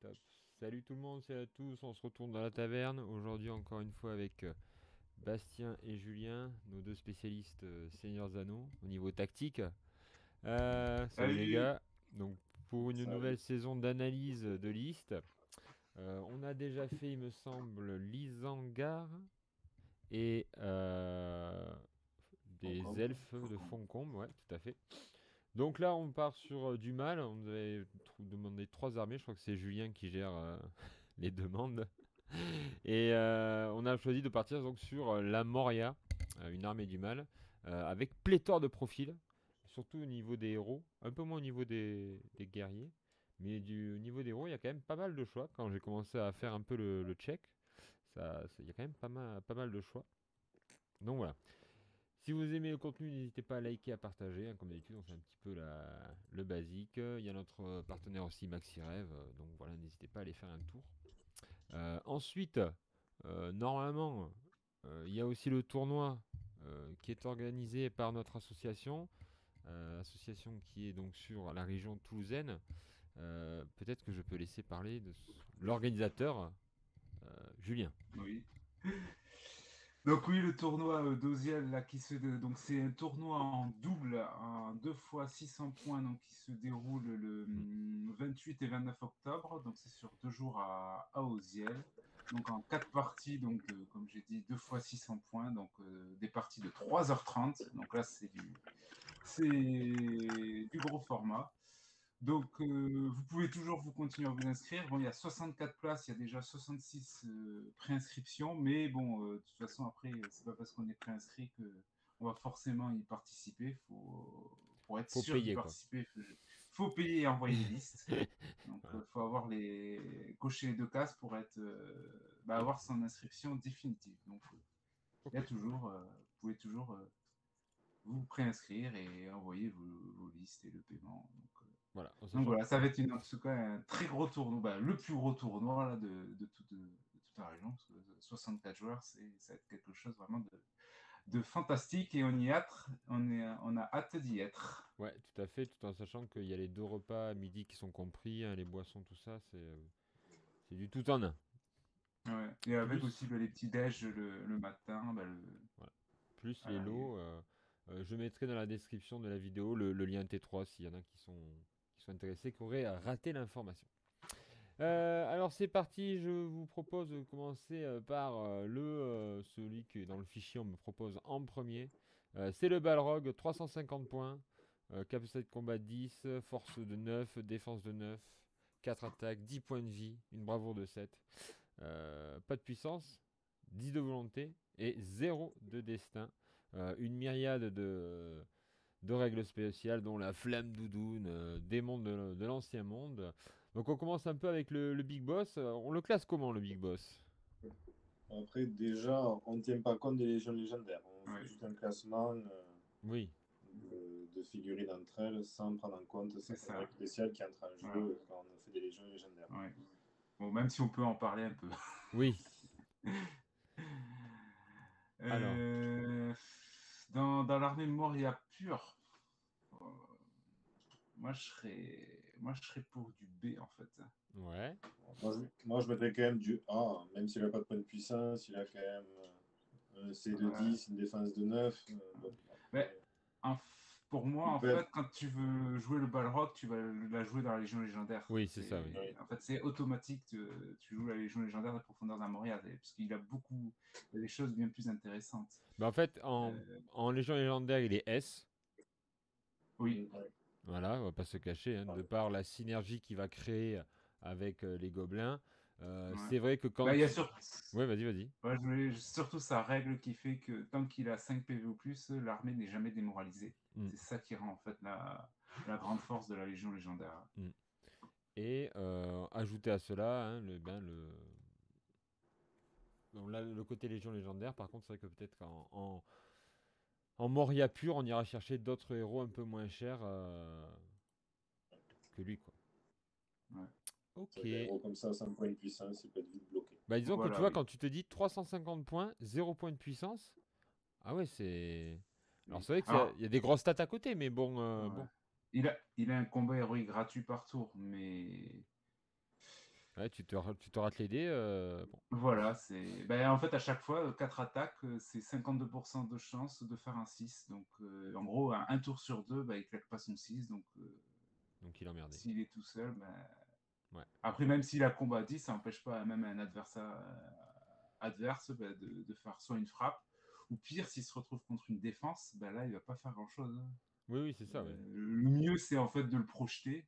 Top. Salut tout le monde, salut à tous, on se retourne dans la taverne. Aujourd'hui encore une fois avec Bastien et Julien, nos deux spécialistes Seigneurs Anneaux au niveau tactique. Salut les Salut. gars. Donc pour une nouvelle Salut. saison d'analyse de liste, on a déjà fait, il me semble, l'Isengard et des Concombre. elfes de Foncombe, ouais, tout à fait. Donc là, on part sur du mal. On nous avait demandé trois armées. Je crois que c'est Julien qui gère les demandes. Et on a choisi de partir donc sur la Moria, une armée du mal, avec pléthore de profils, surtout au niveau des héros, un peu moins au niveau des guerriers, mais au niveau des héros, il y a quand même pas mal de choix. Quand j'ai commencé à faire un peu le check, il y a quand même pas mal de choix. Donc voilà. Si vous aimez le contenu, n'hésitez pas à liker, à partager. Hein, comme d'habitude, on fait un petit peu le basique. Il y a notre partenaire aussi, MaxiRev. Donc voilà, n'hésitez pas à aller faire un tour. Ensuite, normalement, il y a aussi le tournoi qui est organisé par notre association. Association qui est donc sur la région toulousaine. Peut-être que je peux laisser parler de l'organisateur, Julien. Oui. Donc oui, le tournoi d'Oziel là donc c'est un tournoi en double en 2 fois 600 points donc qui se déroule le Mm. 28 et 29 octobre. Donc c'est sur 2 jours à Oziel. Donc en 4 parties, donc comme j'ai dit 2 fois 600 points, donc des parties de 3h30. Donc là c'est du gros format. Donc, vous pouvez toujours vous continuer à vous inscrire. Bon, il y a 64 places, il y a déjà 66 préinscriptions, mais bon, de toute façon, après, c'est pas parce qu'on est préinscrit qu'on va forcément y participer. Pour être Faut sûr d'y payer quoi. participer, faut payer et envoyer les listes. Donc, Voilà. faut avoir cocher les deux cases pour avoir son inscription définitive. Donc, il y Ok. a toujours, vous pouvez toujours vous préinscrire et envoyer vos listes et le paiement. Voilà. En Donc sachant voilà, que ça va être en tout cas un très gros tournoi, le plus gros tournoi là, de toute la région, parce que 64 joueurs, ça va être quelque chose vraiment de fantastique et on a hâte d'y être. ouais, tout à fait, tout en sachant qu'il y a les deux repas à midi qui sont compris, hein, les boissons, tout ça, c'est du tout en un. Ouais. Et avec aussi Plus, les petits déj le matin. voilà, plus les Voilà, lots. Je mettrai dans la description de la vidéo le lien T3 s'il y en a qui sont intéressés, qui auraient raté l'information. Alors c'est parti, je vous propose de commencer par celui qui est dans le fichier, on me propose en premier. C'est le Balrog, 350 points, capacité de combat 10, force de 9, défense de 9, 4 attaques, 10 points de vie, une bravoure de 7. Pas de puissance, 10 de volonté et 0 de destin. Une myriade de règles spéciales, dont la flamme doudoune, démon de l'ancien monde. Donc on commence un peu avec le Big Boss. On le classe comment le Big Boss? Après, déjà, on ne tient pas compte des légions légendaires. On fait oui, juste un classement Oui, de figurines entre elles sans prendre en compte c'est certaines ça. règles spéciales qui entrent en Voilà. jeu quand on fait des légions légendaires. Ouais. Bon, même si on peut en parler un peu. oui. Alors, Euh, dans l'armée Moria pure, euh, moi je serais pour du B en fait. ouais. Moi, je mettrais quand même du A, même s'il n'a pas de point de puissance, il a quand même un C de Ouais. 10, une défense de 9. Bon, Mais après, pour moi, il en peut être. fait, quand tu veux jouer le Balrog, tu vas la jouer dans la Légion légendaire. Oui, c'est ça, oui. Oui. En fait, c'est automatique. Tu joues la Légion légendaire de profondeur d'Armoria, parce qu'il a il y a des choses bien plus intéressantes. Bah, en fait, Euh, en Légion légendaire, il est S. oui, Ouais. Voilà, on va pas se cacher, hein, de par la synergie qu'il va créer avec les gobelins. ouais. C'est vrai que quand Bah, il y a tu... Ouais, vas-y, vas-y. ouais, surtout sa règle qui fait que tant qu'il a 5 PV ou plus, l'armée n'est jamais démoralisée. Mm, C'est ça qui rend en fait la grande force de la Légion légendaire. mm. Et ajouter à cela, hein, bon, là, le côté Légion légendaire, par contre, c'est vrai que peut-être En Moria pur, on ira chercher d'autres héros un peu moins chers que lui, quoi. Ouais. Ok. C'est des héros comme ça, 5 points de puissance, il peut être vite bloqué. Bah disons que tu Voilà, vois, oui. quand tu te dis 350 points, 0 points de puissance, ah ouais, c'est... Alors Oui. c'est vrai qu'il y a, Alors, il y a des grosses stats à côté, mais bon, ouais. bon. Il a un combat héroïque gratuit par tour, mais Ouais, tu te rates les dés, bon. voilà, c'est. Ben, en fait, à chaque fois, 4 attaques, c'est 52% de chance de faire un 6. Donc, en gros, un tour sur deux, ben, il claque pas son 6. Donc, Donc il est emmerdé. s'il est tout seul, ben. Ouais. Après, même s'il a combat 10, ça n'empêche pas même un adversaire adverse ben, de faire soit une frappe, ou pire, s'il se retrouve contre une défense, ben là, il va pas faire grand-chose. Oui, oui, c'est ça, ouais. Le mieux, c'est en fait de le projeter,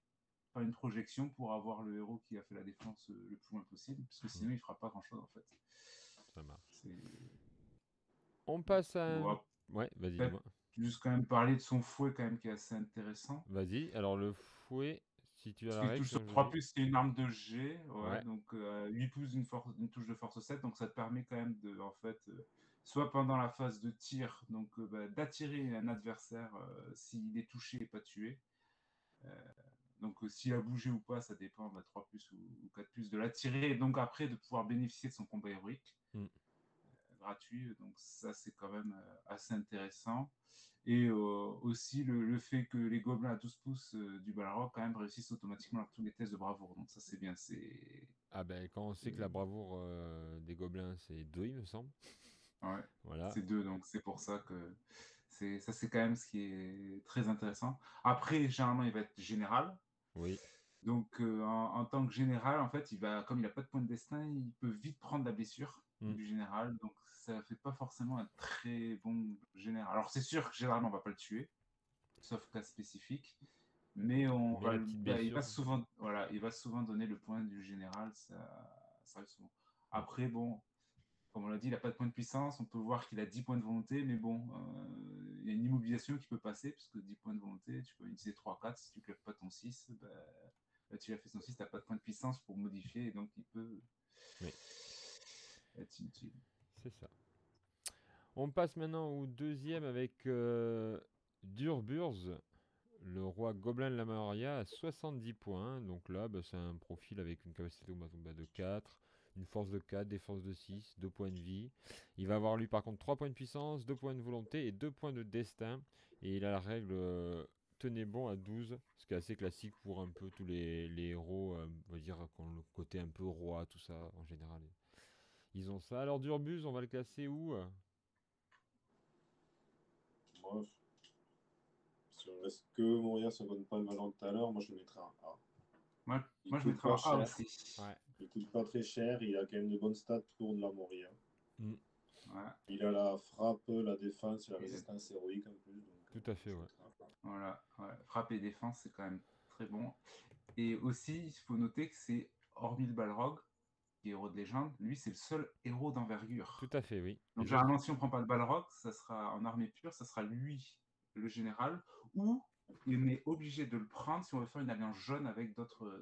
faire une projection pour avoir le héros qui a fait la défense le plus loin possible, parce que sinon, il fera pas grand-chose en fait. Ça marche. C'est. On passe à Bon, un... Ouais, vas-y, peut-être dis-moi. juste quand même parler de son fouet quand même qui est assez intéressant. Vas-y, alors le fouet, si tu as Parce la qu'il règle, touche sur comme je 3 dis. plus, c'est une arme de G, ouais, Ouais. donc 8 pouces, une touche de force 7, donc ça te permet quand même de, en fait, soit pendant la phase de tir, donc bah, d'attirer un adversaire s'il est touché et pas tué. Donc s'il a bougé ou pas, ça dépend, bah, 3 plus ou 4 plus, de l'attirer, et donc après de pouvoir bénéficier de son combat héroïque gratuit, donc ça c'est quand même assez intéressant. Et aussi le fait que les gobelins à 12 pouces du Balrog quand même réussissent automatiquement tous les tests de bravoure, donc ça c'est bien, Ah ben, quand on sait que la bravoure des gobelins, c'est 2, il me semble. ouais, Voilà. c'est 2, donc c'est pour ça que ça c'est quand même ce qui est très intéressant. Après, généralement il va être général, Oui. donc en tant que général, en fait, comme il n'a pas de point de destin, il peut vite prendre la blessure Mm. du général, donc ça fait pas forcément un très bon général. Alors c'est sûr que généralement on va pas le tuer, sauf cas spécifique, mais Mais la petite il va blessure. souvent, voilà, il va souvent donner le point du général, ça arrive souvent. Mm. Après, bon, comme on l'a dit, il n'a pas de point de puissance, on peut voir qu'il a 10 points de volonté, mais bon, il y a une immobilisation qui peut passer, parce que 10 points de volonté, tu peux utiliser 3-4, si tu ne claques pas ton 6, bah, tu as fait son 6, tu n'as pas de point de puissance pour modifier, et donc il peut Oui, être inutile. c'est ça. On passe maintenant au deuxième avec Durburz, le roi gobelin de la Maria à 70 points. Donc là, bah, c'est un profil avec une capacité de combat de 4, une force de 4, défense de 6, 2 points de vie. Il va avoir lui par contre 3 points de puissance, 2 points de volonté et 2 points de destin. Et il a la règle tenez bon à 12, ce qui est assez classique pour un peu tous les héros, on va dire, qui ont le côté un peu roi, tout ça en général. Ils ont ça. Alors Durbuz, on va le classer où? Moi, si on laisse que mourir, si on donne pas le valeur tout à l'heure, moi je le mettrais en A. Il Moi, je coûte mettrais pas en A cher, aussi. Ouais. il coûte pas très cher, il a quand même de bonnes stats pour de la Moria. Mm. Voilà. Il a la frappe, la défense et la Et résistance héroïque en plus. Donc, Tout à fait, je ouais. mettrais en A. voilà, ouais. Frappe et défense, c'est quand même très bon. Et aussi, il faut noter que c'est, hormis le Balrog, qui est héros de légende, lui, c'est le seul héros Tout d'envergure. à fait, oui. Donc, Les autres. généralement, si on prend pas le Balrog, ça sera en armée pure, ça sera lui, le général, ou on est obligé de le prendre si on veut faire une alliance jaune avec d'autres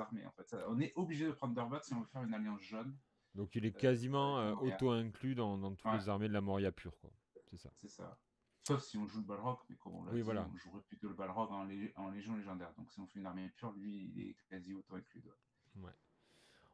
armées. En fait, on est obligé de prendre Durbat si on veut faire une alliance jaune Donc il est quasiment avec la Moria. auto-inclus dans toutes Ouais, les armées de la Moria pure, quoi. C'est ça. c'est ça. Sauf si on joue le Balrog, mais comme on l'a Oui, dit, voilà. on jouerait plutôt le Balrog en Légion légendaire. Donc si on fait une armée pure, lui, il est quasi auto-inclus. Ouais.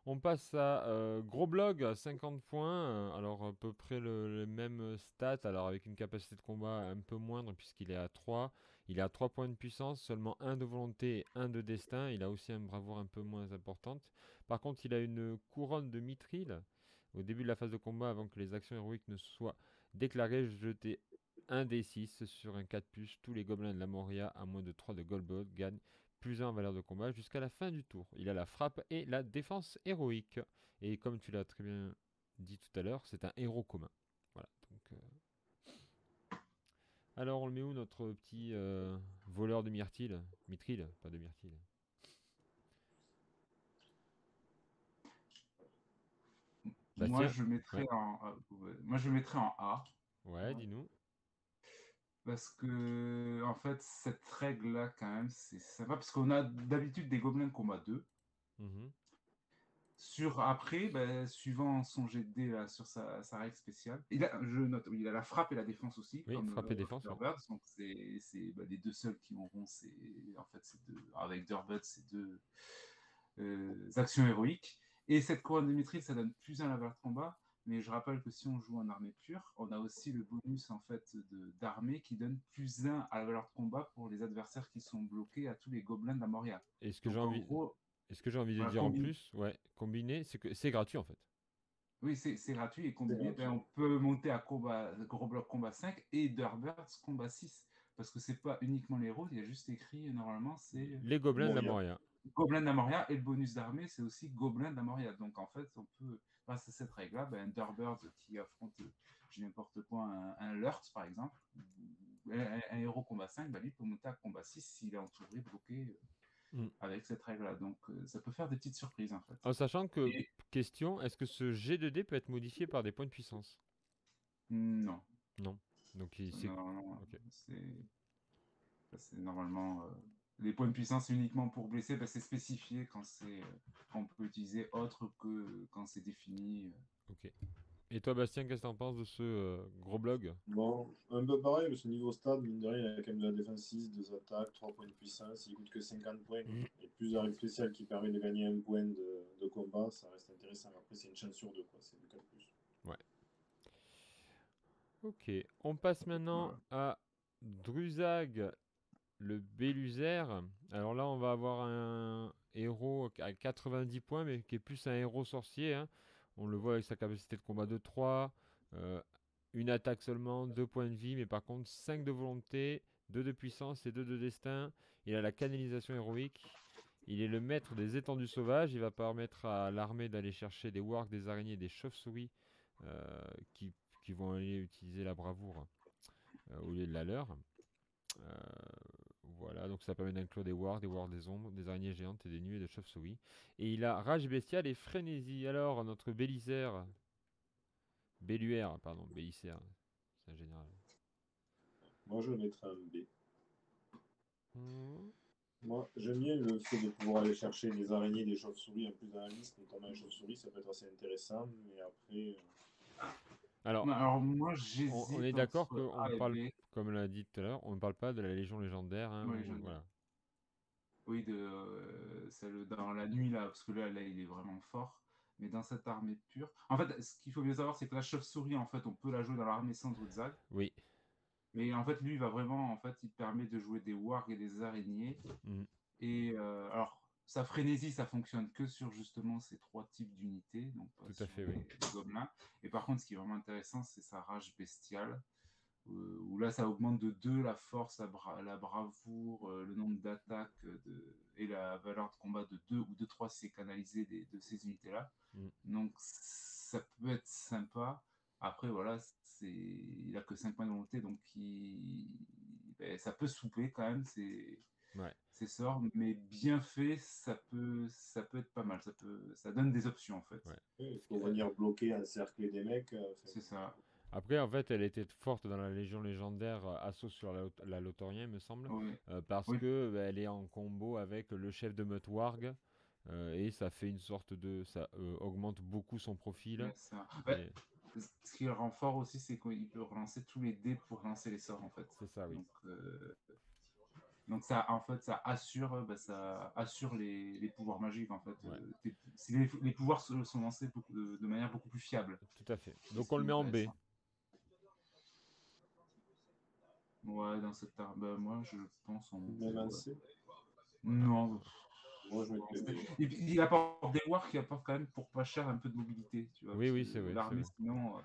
On passe à Gros Blog à 50 points. Alors à peu près le même stat. Alors avec une capacité de combat un peu moindre puisqu'il est à 3. Il est à 3 points de puissance, seulement 1 de volonté et 1 de destin. Il a aussi une bravoure un peu moins importante. Par contre, il a une couronne de mithril. Au début de la phase de combat, avant que les actions héroïques ne soient déclarées, jetez un D6 sur un 4+. Tous les gobelins de la Moria à moins de 3 de Goldbug gagnent plus 1 en valeur de combat jusqu'à la fin du tour. Il a la frappe et la défense héroïque. Et comme tu l'as très bien dit tout à l'heure, c'est un héros commun. Voilà. Donc, alors on le met où notre petit voleur de myrtille? Mithril, pas de myrtille. Moi, Bastien? je mettrais Ouais. moi, je mettrais en A. Ouais, dis-nous. Parce que, en fait, cette règle-là, quand même, c'est sympa. Parce qu'on a d'habitude des gobelins de combat 2. Mhm. Après, suivant son jet de dés là, sur sa règle spéciale, je note, oui, il a la frappe et la défense aussi, Oui, comme frappe et défense. Ouais. Durbird. Donc c'est les deux seuls qui auront, en fait, avec Durbird, c'est deux actions héroïques. Et cette couronne de maîtrise, ça donne plus 1 à la valeur de combat. Mais je rappelle que si on joue en armée pure, on a aussi le bonus en fait d'armée qui donne plus 1 à la valeur de combat pour les adversaires qui sont bloqués à tous les gobelins de la Moria. Et ce que j'ai Donc en envie, gros, est-ce que j'ai envie de voilà, dire en plus, ouais, combiner, c'est que c'est gratuit en fait. oui, c'est gratuit et C'est combiné, gratuit. on peut monter à gros bloc combat 5 et Durbirds combat 6. Parce que c'est pas uniquement les héros, il y a juste écrit normalement, c'est Les gobelins de la Moria. Moria. Gobelin de la Moria, et le bonus d'armée, c'est aussi Gobelin de la Moria. Donc en fait, on peut, grâce à cette règle-là, un Durbird qui affronte, je n'importe quoi, un Lurtz par exemple, un héros combat 5, lui peut monter à combat 6 s'il est entouré, bloqué avec cette règle-là. Donc ça peut faire des petites surprises en fait. En sachant que, Et question, est-ce que ce G2D peut être modifié par des points de puissance? non, Non. Donc c'est. non, Ok. c'est normalement les points de puissance uniquement pour blesser, c'est spécifié quand on peut utiliser autre que quand c'est défini. Ok. Et toi, Bastien, qu'est-ce que t'en penses de ce gros blog? Bon, un peu pareil, parce que niveau stade, mine de rien, il y a quand même de la défense 6, 2 attaques, 3 points de puissance, il coûte que 50 points, et plus de règles spéciales qui permet de gagner un point de combat, ça reste intéressant. Après, c'est une chance sur deux, quoi, c'est du 4 plus. Ouais. Ok. On passe maintenant Voilà. à Druzag, le Béluzer. Alors là, on va avoir un héros à 90 points, mais qui est plus un héros sorcier, hein. On le voit avec sa capacité de combat de 3, une attaque seulement, 2 points de vie, mais par contre 5 de volonté, 2 de puissance et 2 de destin. Il a la canalisation héroïque. Il est le maître des étendues sauvages. Il va permettre à l'armée d'aller chercher des wargs, des araignées, des chauves-souris euh, qui, qui vont aller utiliser la bravoure au lieu de la leur. Euh, voilà, donc ça permet d'inclure des wargs des ombres, des araignées géantes et des nuées de chauves-souris. Et il a rage bestiale et frénésie. Alors, notre Belluaire, pardon, Bélisaire, c'est un général. Moi, je mettrais un B. Hmm. Moi, j'aime bien le fait de pouvoir aller chercher des araignées, des chauves-souris en plus dans la liste, notamment les chauves-souris, ça peut être assez intéressant, mais après, Alors, Alors moi, on est j'hésite d'accord entre qu'on A et parle, B. comme l'a dit tout à l'heure, on ne parle pas de la Légion légendaire, hein, Oui, voilà. oui, celle dans la nuit là, parce que là, il est vraiment fort. Mais dans cette armée pure, en fait, ce qu'il faut bien savoir, c'est que la chauve-souris, en fait, on peut la jouer dans l'armée sans Drutzag. Oui. Mais en fait, lui, il va vraiment, en fait, il permet de jouer des wargs et des araignées. Hmm. Et alors, sa frénésie, ça fonctionne que sur justement ces 3 types d'unités, donc pas Tout à sur fait, oui. les gobelins. Et par contre, ce qui est vraiment intéressant, c'est sa rage bestiale, où là, ça augmente de 2 la force, la bravoure, le nombre d'attaques et la valeur de combat de 2 ou de 3 si c'est canalisé de ces unités-là. Hmm. Donc, ça peut être sympa. Après, voilà, il a que 5 points de volonté, donc ça peut souper quand même. Ouais. Ces sorts, mais bien fait, ça peut être pas mal. Ça donne des options en fait. Ouais. il faut venir bloquer, encercler des mecs. C'est ça. Après, en fait, elle était forte dans la Légion légendaire assaut sur la Lothorien, il me semble, Oui. parce Oui. que elle est en combo avec le chef de meute Warg, et ça fait une sorte de, ça augmente beaucoup son profil. Ça. Et Ce qui le rend fort aussi, c'est qu'il peut relancer tous les dés pour lancer les sorts en fait. c'est ça, oui. Donc ça, en fait, ça assure les pouvoirs magiques en fait. Ouais, Si les pouvoirs sont lancés de manière beaucoup plus fiable. tout à fait. C'est ce Donc on qui le est met en B. intéressant. Ouais, dans cette arme, moi je pense en B. Même un Ouais. C. Non. Moi, je mettrais B. Il apporte des wards qui apportent quand même pour pas cher un peu de mobilité, tu vois. Oui, Parce oui, que c'est vrai, c'est l'armée, vrai. sinon,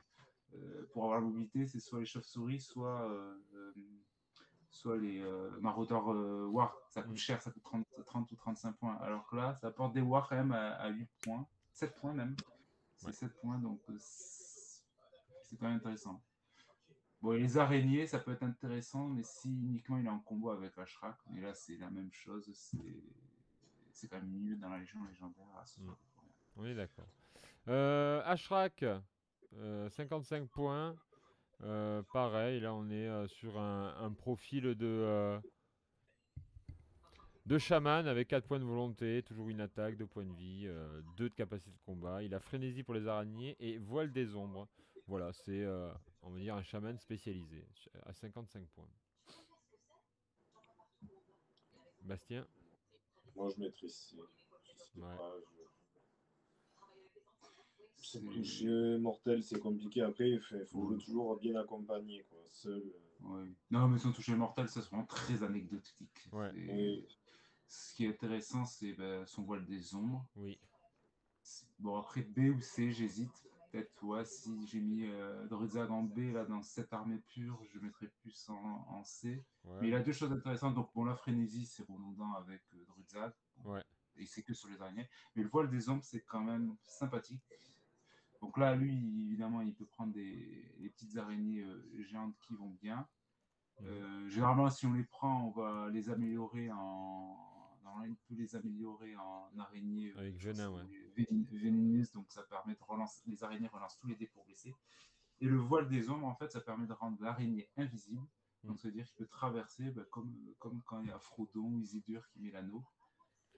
pour avoir la mobilité, c'est soit les chauves-souris, soit les maraudeurs wards. Ça coûte Mm. cher, ça coûte 30 ou 35 points. Alors que là, ça apporte des wards quand même à 8 points, 7 points même. C'est Ouais. 7 points, donc c'est quand même intéressant. Bon, et les araignées, ça peut être intéressant, mais si uniquement il est en combo avec Ashrak, mais là c'est la même chose, c'est quand même mieux dans la Légion légendaire. On est d'accord. Ashrak, 55 points. Pareil, là on est sur un profil 2 chamans avec 4 points de volonté, toujours une attaque, 2 points de vie, 2 de capacité de combat. Il a frénésie pour les araignées et voile des ombres. Voilà, c'est on va dire un chaman spécialisé à 55 points. Bastien? Moi, je mettrais C. Je sais Ouais. pas, toucher mortel, c'est compliqué. Après, il faut jouer toujours bien accompagné, quoi. Seul. Ouais. Non, mais son toucher mortel, ça c'est vraiment très anecdotique. Ouais. Oui. Ce qui est intéressant, c'est son voile des ombres. Oui. Bon, après B ou C, j'hésite. Peut-être, ouais, si j'ai mis Druidzag en B, là, dans cette armée pure, je mettrais plus en C. Ouais. Mais il a deux choses intéressantes. Donc, bon, la frénésie, c'est redondant avec Druidzag. Ouais. Et c'est que sur les araignées. Mais le voile des ombres, c'est quand même sympathique. Donc là, lui, évidemment, il peut prendre des petites araignées géantes qui vont bien. Généralement, si on les prend, on va les améliorer normalement, il peut les améliorer en araignées Avec venin, ouais. vénéneuses, donc ça permet de relancer, les araignées relancent tous les dés pour blesser. Et le voile des ombres, en fait, ça permet de rendre l'araignée invisible. Donc, ça veut dire qu'il peut traverser, comme quand il y a Frodon ou Isildur qui met l'anneau,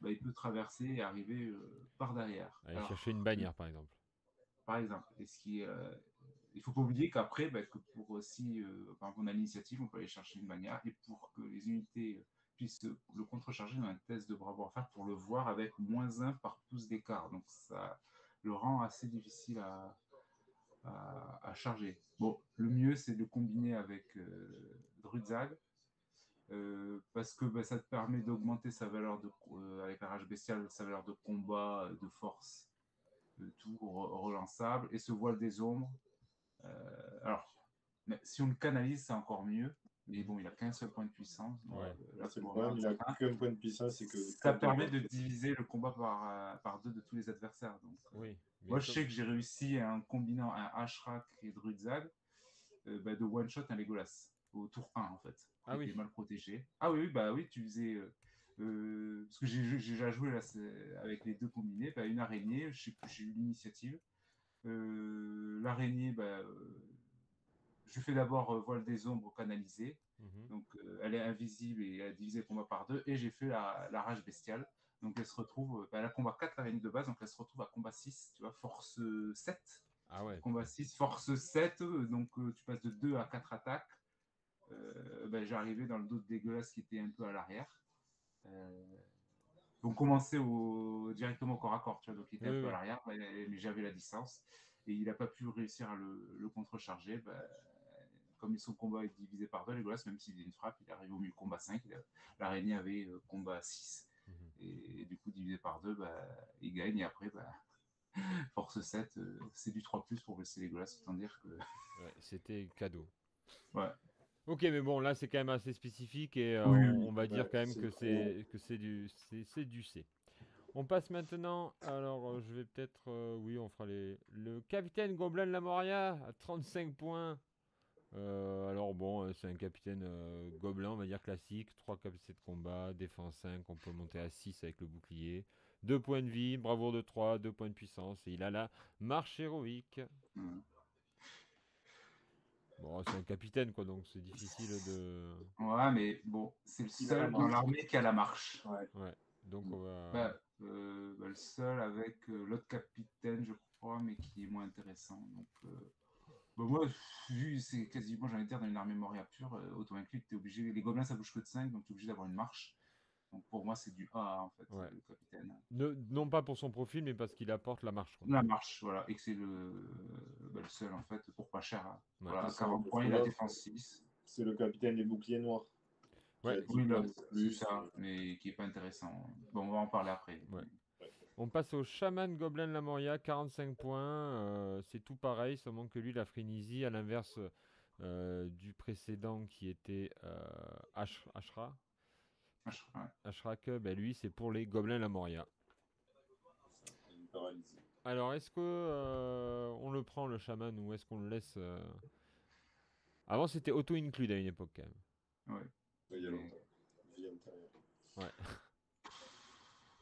il peut traverser et arriver par derrière. Aller chercher une bannière, par exemple. Par exemple. Et ce qui il ne faut pas oublier qu'après, que pour aussi, par exemple, on a l'initiative, on peut aller chercher une bannière, et pour que les unités puissent le contrecharger, on a un test de bravoure à faire pour le voir avec -1 par pouce d'écart. Donc ça le rend assez difficile à charger. Bon, le mieux, c'est de le combiner avec Druidzag, parce que ça te permet d'augmenter sa valeur avec la rage bestiale, sa valeur de combat, de force, tout relançable, et ce voile des ombres. Alors, si on le canalise, c'est encore mieux. Mais bon, il a qu'un seul point de puissance. Donc, Ouais. là, C'est le problème, il a qu'un point de puissance. ça permet de diviser le combat par 2 de tous les adversaires. Donc, oui. Moi, je sais que j'ai réussi en combinant un Ashrak et Druidzag de one-shot un Legolas au tour 1, en fait. Ah il oui. était mal protégé. Ah oui, oui, tu faisais... parce que j'ai déjà joué là, avec les deux combinés. Une araignée, j'ai eu l'initiative. L'araignée, je fais d'abord voile des ombres canalisé. Donc elle est invisible et elle a divisé le combat par 2. Et j'ai fait la rage bestiale. Donc elle se retrouve, elle a combat 4 l'araignée de base, donc elle se retrouve à combat 6, tu vois, force 7. Ah ouais. Combat 6, force 7, donc tu passes de 2 à 4 attaques. J'ai arrivé dans le dos de dégueulasse qui était un peu à l'arrière. Donc commencer directement au corps à corps, tu vois, donc il était un peu à l'arrière, mais j'avais la distance. Et il n'a pas pu réussir à le contrecharger. Comme son combat est divisé par 2, Legolas, même s'il faisait une frappe, il arrive au mieux combat 5. L'araignée avait combat 6. Et du coup, divisé par 2, il gagne. Et après, force 7, c'est du 3+, pour blesser Legolas. Autant dire que. Ouais, c'était cadeau. Ouais. Ok, mais bon, là, c'est quand même assez spécifique et Oui, on va dire quand même c'est que c'est du C. On passe maintenant, alors je vais peut-être, oui, on fera le capitaine Gobelin de la Moria à 35 points. Alors bon, c'est un capitaine gobelin, on va dire classique, 3 capacités de combat, défense 5, on peut monter à 6 avec le bouclier, 2 points de vie, bravoure de 3, 2 points de puissance, et il a la marche héroïque. Bon, c'est un capitaine quoi, donc c'est difficile de... Ouais, mais bon, c'est le seul dans l'armée qui a la marche. Ouais, donc on va... le seul avec l'autre capitaine, je crois, mais qui est moins intéressant. Donc, moi, vu c'est quasiment, j'ai envie de dire, dans une armée Moria pure, auto-inclus, t'es obligé. Les gobelins, ça bouge que de 5, donc tu es obligé d'avoir une marche. Donc pour moi, c'est du A, en fait, le capitaine. Non pas pour son profil, mais parce qu'il apporte la marche. Quoi. La marche, voilà. Et que c'est le seul, en fait, pour pas cher. Hein. Ouais. Voilà, 40 points, il a défense 6. C'est le capitaine des boucliers noirs. Ouais. Oui, c'est ça, mais qui est pas intéressant. Bon, on va en parler après. Ouais. On passe au chaman gobelin de la Moria, 45 points. C'est tout pareil, seulement que lui, la frénésie, à l'inverse du précédent qui était Ashra. Ashrak, lui, c'est pour les gobelins de la Moria. Alors, est-ce que on le prend, le chaman, ou est-ce qu'on le laisse Avant, c'était auto-inclus à une époque, quand même. Ouais. Il y a longtemps. Vie antérieure. Ouais.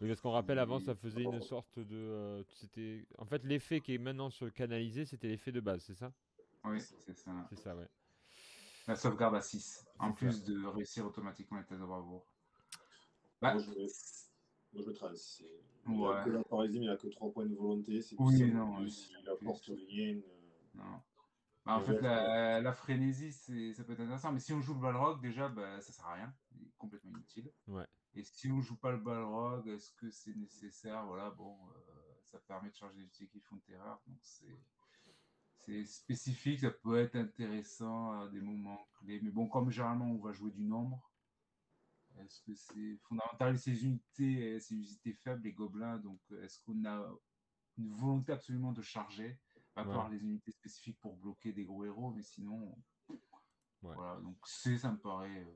Oui, parce qu'on rappelle, avant, ça faisait une sorte de... c'était... En fait, l'effet qui est maintenant sur le canalisé, c'était l'effet de base, c'est ça? Oui, c'est ça. C'est ça, ouais. La sauvegarde à 6, en plus de réussir automatiquement les tests de bravoure. Bah, Moi, je le trace. Il a ouais. que la parésime, il a que 3 points de volonté. C'est Oui, puissant. non, En plus, il apporte rien. non. Bah, en Les fait, autres, la frénésie, ça peut être intéressant. Mais si on joue le Balrog, déjà, bah, ça sert à rien. Il est complètement inutile. Ouais. Et si on joue pas le Balrog, est-ce que c'est nécessaire? Voilà, bon, ça permet de charger des unités qui font terreur. Donc c'est spécifique, ça peut être intéressant à des moments clés. Mais bon, comme généralement on va jouer du nombre, est-ce que c'est fondamental ces unités faibles, les gobelins? Donc est-ce qu'on a une volonté absolument de charger, à part Ouais. les unités spécifiques pour bloquer des gros héros, mais sinon, Ouais. voilà. Donc ça me paraît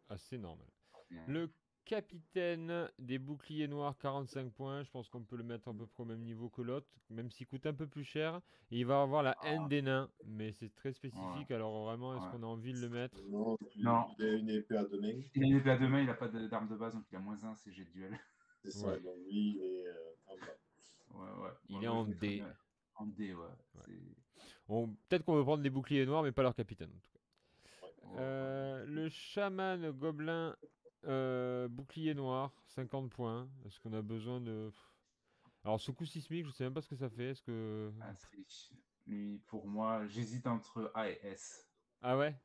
Assez normal. bien. Le capitaine des boucliers noirs, 45 points. Je pense qu'on peut le mettre à peu près au même niveau que l'autre, même s'il coûte un peu plus cher. Et il va avoir la haine des nains, mais c'est très spécifique. Alors vraiment, est-ce Ouais. qu'on a envie de le mettre? Non, Non. il a une épée à 2 mains. Il a une épée à 2 mains, il n'a pas d'arme de base, donc il a -1, c'est jet de duel. C'est ça, Ouais. donc lui, il est en bas. Ouais. Il est en D. En D, ouais. Ouais. Peut-être qu'on veut prendre des boucliers noirs, mais pas leur capitaine en tout cas. Ouais. Le chaman gobelin bouclier noir, 50 points. Est-ce qu'on a besoin de... Alors, secousse sismique, je sais même pas ce que ça fait. Est-ce que... Lui, pour moi, j'hésite entre A et S. Ah ouais?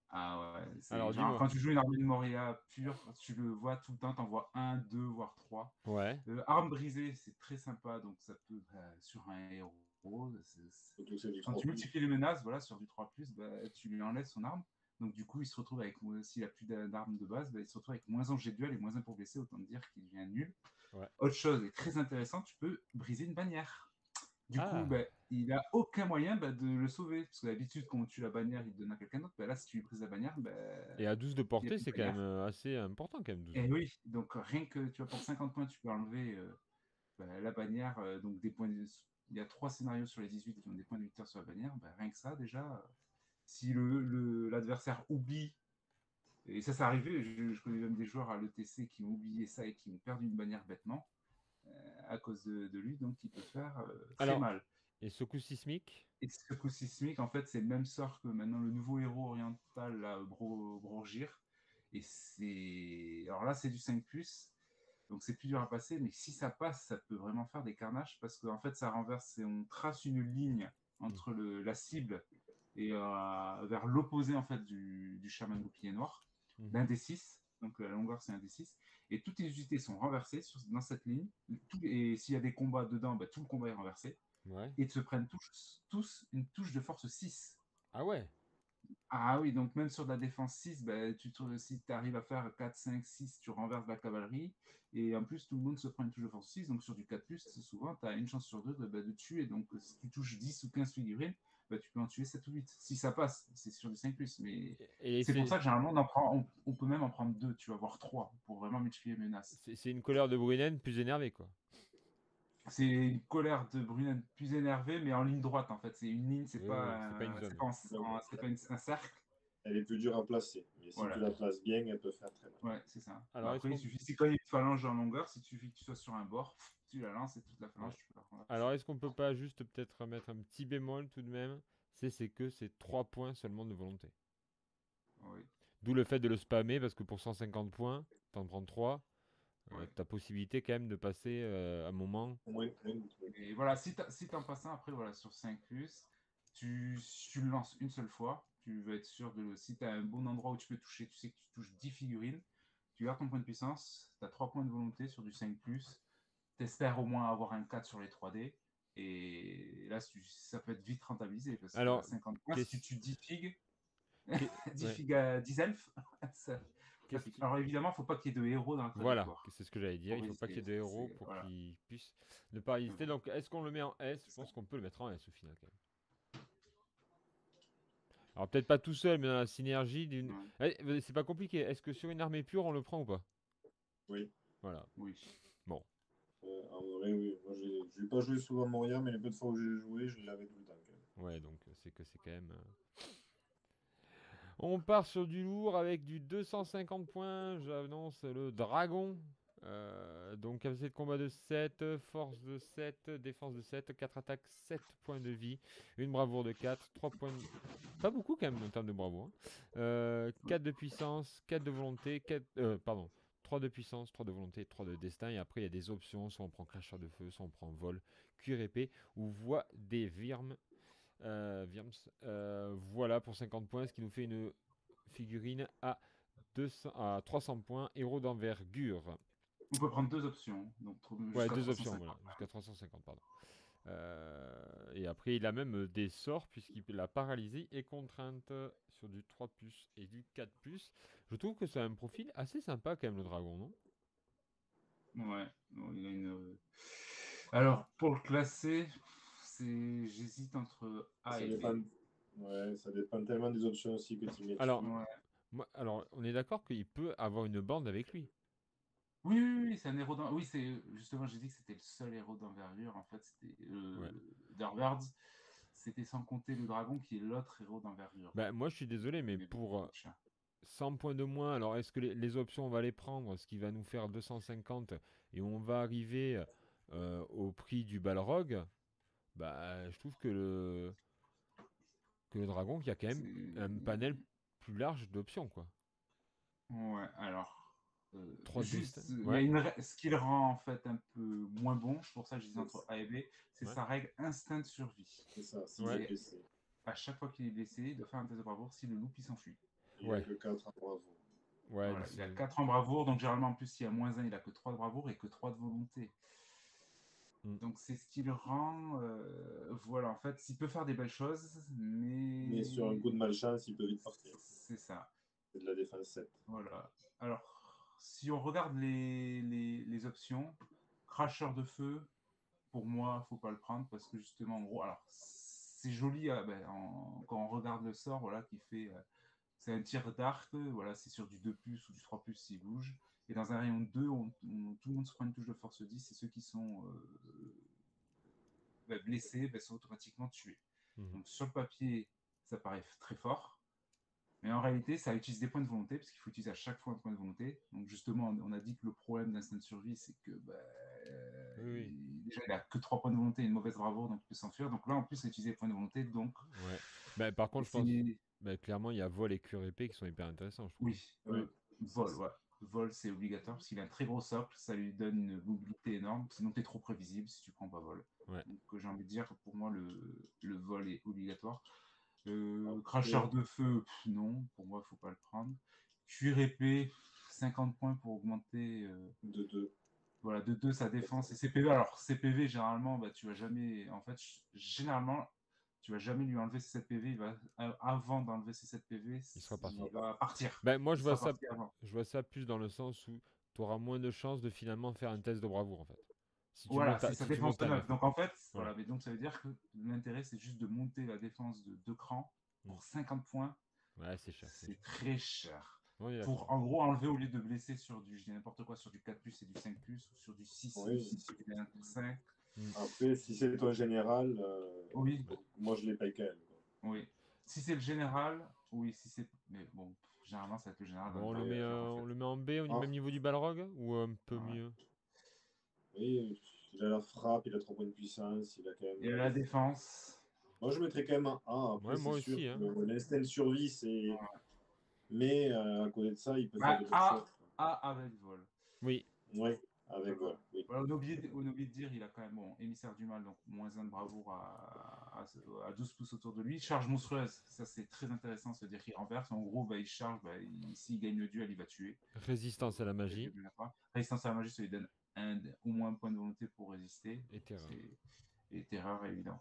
Ah ouais. Alors, Genre, dis-moi. quand tu joues une armée de Moria pure, tu le vois tout le temps, t'en vois 1, 2, voire 3. Ouais. Arme brisée, c'est très sympa, donc ça peut, sur un héros, quand tu multiplies les menaces, voilà, sur du 3+, bah, tu lui enlèves son arme. Donc du coup, il se retrouve avec, s'il a plus d'armes de base, bah, il se retrouve avec -1 jet de duel et -1 pour blesser, autant dire qu'il devient nul. Ouais. Autre chose est très intéressant, tu peux briser une bannière. Du coup, Ah. il n'a aucun moyen de le sauver. Parce que d'habitude, quand on tue la bannière, il donne à quelqu'un d'autre. Là, si tu lui brises la bannière, Et à 12 de il y a portée, plus de c'est quand bannière. même assez important quand même, 12. Et oui, donc rien que tu vois, pour 50 points, tu peux enlever la bannière. Donc des points il y a 3 scénarios sur les 18 qui ont des points de victoire sur la bannière. Rien que ça, déjà, si l'adversaire oublie, et ça arrivé, je connais même des joueurs à l'ETC qui ont oublié ça et qui ont perdu une bannière bêtement à cause de lui, donc il peut faire très mal. Et secousse sismique? Et secousse sismique, en fait, c'est le même sort que maintenant le nouveau héros oriental, là, Brogir. Et c'est. Alors là, c'est du 5+, donc c'est plus dur à passer, mais si ça passe, ça peut vraiment faire des carnages parce qu'en fait, ça renverse et on trace une ligne entre la cible et vers l'opposé en fait du chaman bouclier noir, d'un D6. Donc la longueur, c'est un D6. Et toutes les unités sont renversées dans cette ligne. Et s'il y a des combats dedans, tout le combat est renversé. Ouais. Et se prennent tous une touche de force 6. Ah ouais? Ah oui, donc même sur de la défense 6, si tu arrives à faire 4, 5, 6, tu renverses la cavalerie. Et en plus, tout le monde se prend une touche de force 6. Donc sur du 4+, souvent, tu as une chance sur 2 de tuer. Donc si tu touches 10 ou 15 figurines, tu peux en tuer 7 ou 8. Si ça passe, c'est sur du 5+. Mais c'est pour ça que généralement, on peut même en prendre 2, tu vas voir 3, pour vraiment multiplier les menaces. C'est une colère de Brunnen plus énervée, quoi. C'est une colère de Brunnen plus énervée, mais en ligne droite, en fait. C'est une ligne, c'est pas une zone. C'est pas un cercle. Elle est plus dure à placer, mais si tu la places bien, elle peut faire très mal. Ouais, c'est ça. Alors, après, il suffit, c'est quand il y a une phalange en longueur, si tu suffit que tu sois sur un bord, tu la lances et toute la phalange, tu peux la renverser. Alors, est-ce qu'on peut pas juste peut-être mettre un petit bémol tout de même? C'est que c'est 3 points seulement de volonté. Oui. D'où le fait de le spammer, parce que pour 150 points, t'en prends 3. T'as possibilité quand même de passer un moment. Et voilà, si t'en passes un, après, voilà, sur 5+, tu le lances une seule fois. Tu veux être sûr si tu as un bon endroit où tu peux toucher, tu sais que tu touches 10 figurines, tu gardes ton point de puissance, tu as 3 points de volonté sur du 5+, tu espères au moins avoir un 4 sur les 3D, et là, ça peut être vite rentabilisé, parce que à 50 points, si tu tues 10 figues, 10 figues à 10 elfes, ça pique. Alors évidemment, il ne faut pas qu'il y ait de héros dans la trajectoire. Voilà, c'est ce que j'allais dire, il ne faut pas qu'il y ait de héros pour qu'ils puissent ne pas résister. Donc, est-ce qu'on le met en S? Je pense qu'on peut le mettre en S au final, quand même. Alors peut-être pas tout seul, mais dans la synergie d'une... C'est pas compliqué. Est-ce que sur une armée pure, on le prend ou pas? Oui. Voilà. Oui. Bon. En vrai, oui. Moi, je n'ai pas joué souvent à Moria, mais les peu de fois où j'ai joué, je l'avais tout le temps. Quand même. Ouais, donc c'est que c'est quand même... On part sur du lourd avec du 250 points. J'annonce le dragon. Donc capacité de combat de 7, force de 7, défense de 7, 4 attaques, 7 points de vie, une bravoure de 4, 3 points de... Pas beaucoup quand même en termes de bravoure. 4 de puissance, 4 de volonté, 3 de puissance, 3 de volonté, 3 de destin. Et après, il y a des options. Soit on prend cracheur de feu, soit on prend vol, cuir épée ou voix des virmes. Voilà pour 50 points, ce qui nous fait une figurine à 300 points, héros d'envergure. On peut prendre 2 options, donc Ouais, jusqu'à 2 options, 350. voilà, jusqu'à 350, pardon. Et après, il a même des sorts, puisqu'il a paralysé et contrainte sur du 3+, et du 4+. Je trouve que c'est un profil assez sympa quand même, le dragon, non? Ouais, bon, il a une. Alors, pour le classer, j'hésite entre A Ça et dépend. B. Ouais, ça dépend tellement des options aussi que tu mets Alors, dessus. Ouais. alors, on est d'accord qu'il peut avoir une bande avec lui. Oui, oui, oui, c'est un héros d'envergure. Oui, c'est justement, j'ai dit que c'était le seul héros d'envergure. En fait, c'était Ouais. Darkbirds. C'était sans compter le dragon qui est l'autre héros d'envergure. Bah, moi, je suis désolé, mais Mais bon, pour il coûte cher. 100 points de moins, alors est-ce que les options, on va les prendre, ce qui va nous faire 250, et on va arriver au prix du Balrog? Bah, je trouve que le dragon, il y a quand même un panel plus large d'options, quoi. Ouais, alors. 3 destins. Juste, il y a Ouais, ce qui le rend en fait un peu moins bon, c'est pour ça que je disais entre A et B, c'est ouais, sa règle instinct de survie. C'est ça, s'il ouais, est blessé. À chaque fois qu'il est blessé, il doit faire un test de bravoure. Si le loup, il s'enfuit. Il n'y a ouais, que 4 à bravo. ouais, Voilà, il a 4 en bravoure, donc généralement en plus, s'il y a -1, il a que 3 de bravoure et que 3 de volonté. Mm. Donc c'est ce qui le rend. Voilà, en fait, il peut faire des belles choses, mais. Mais sur un coup de malchance, il peut vite partir. C'est ça. C'est de la défense 7. Voilà. Alors, si on regarde les options, cracheur de feu, pour moi, faut pas le prendre parce que justement, en gros, alors c'est joli quand on regarde le sort, voilà, qui fait. C'est un tir d'arc, voilà, c'est sur du 2+ ou du 3+ s'il bouge. Et dans un rayon de 2, tout le monde se prend une touche de force 10, et ceux qui sont blessés sont automatiquement tués. Mhm. Donc sur le papier, ça paraît très fort, mais en réalité, ça utilise des points de volonté, parce qu'il faut utiliser à chaque fois un point de volonté. Donc justement, on a dit que le problème d'instinct de survie, c'est que Oui, oui. déjà, il n'a que 3 points de volonté et une mauvaise bravoure, donc il peut s'enfuir. Donc là, en plus, il a utilisé des points de volonté, donc. Ouais. Bah, par Et contre, je pense, bah, clairement, il y a vol et cuir épée qui sont hyper intéressants, je trouve. Oui, Ouais. vol, ouais. Vol, c'est obligatoire parce qu'il a un très gros socle, ça lui donne une mobilité énorme. Sinon, tu es trop prévisible si tu prends pas vol. Ouais. Donc, j'ai envie de dire, pour moi, le vol est obligatoire. Après, Cracheur de feu, non, pour moi, il faut pas le prendre. Cuir épée, 50 points pour augmenter. de 2. Voilà, de 2 sa défense et CPV. Alors, CPV, généralement, tu vas jamais. En fait, généralement, tu vas jamais lui enlever ses 7 PV. Avant d'enlever ses 7 PV, Il sera parti. il va partir. Bah, moi, Il sera parti avant. je vois ça plus dans le sens où tu auras moins de chances de finalement faire un test de bravoure, en fait. Si tu Voilà, montes c'est sa si tu défense montes de à 9. 9. Donc, en fait, Voilà. voilà. Mais donc, ça veut dire que l'intérêt, c'est juste de monter la défense de 2 crans pour 50 points. Ouais, c'est cher. C'est très cher. On est Pour, d'accord. en gros, enlever au lieu de blesser sur du, je dis n'importe quoi, sur du 4+ et du 5+, ou sur du 6, Oui. 6 et du 5. Après, si c'est ton général, Oui, moi je les paye quand même. Quoi. oui. Si c'est le général, oui, si c'est. Mais bon, généralement, ça va être le général dans Bon, le on le temps met, de en fait. on le met en B au Ah. même niveau du Balrog ou un peu Ouais. mieux? Oui, il a la frappe, il a 3 points de puissance, il a quand même. Et la défense. Moi je mettrais quand même un A. Après, Ouais, moi c'est sûr aussi, hein. que l'instinct de survie, c'est. Mais à côté de ça, il peut faire Bah, des belles choses. A avec vol. Oui. Oui, avec voilà. Oui. Voilà, on a oublié de dire, il a quand même, bon, émissaire du mal, donc -1 de bravoure à 12 pouces autour de lui. Charge monstrueuse, ça c'est très intéressant, c'est-à-dire qu'il renverse. En gros, il charge, s'il gagne le duel, il va tuer. Résistance à la magie. Résistance à la magie, ça lui donne au moins un point de volonté pour résister. Et terreur. Et terreur, évident.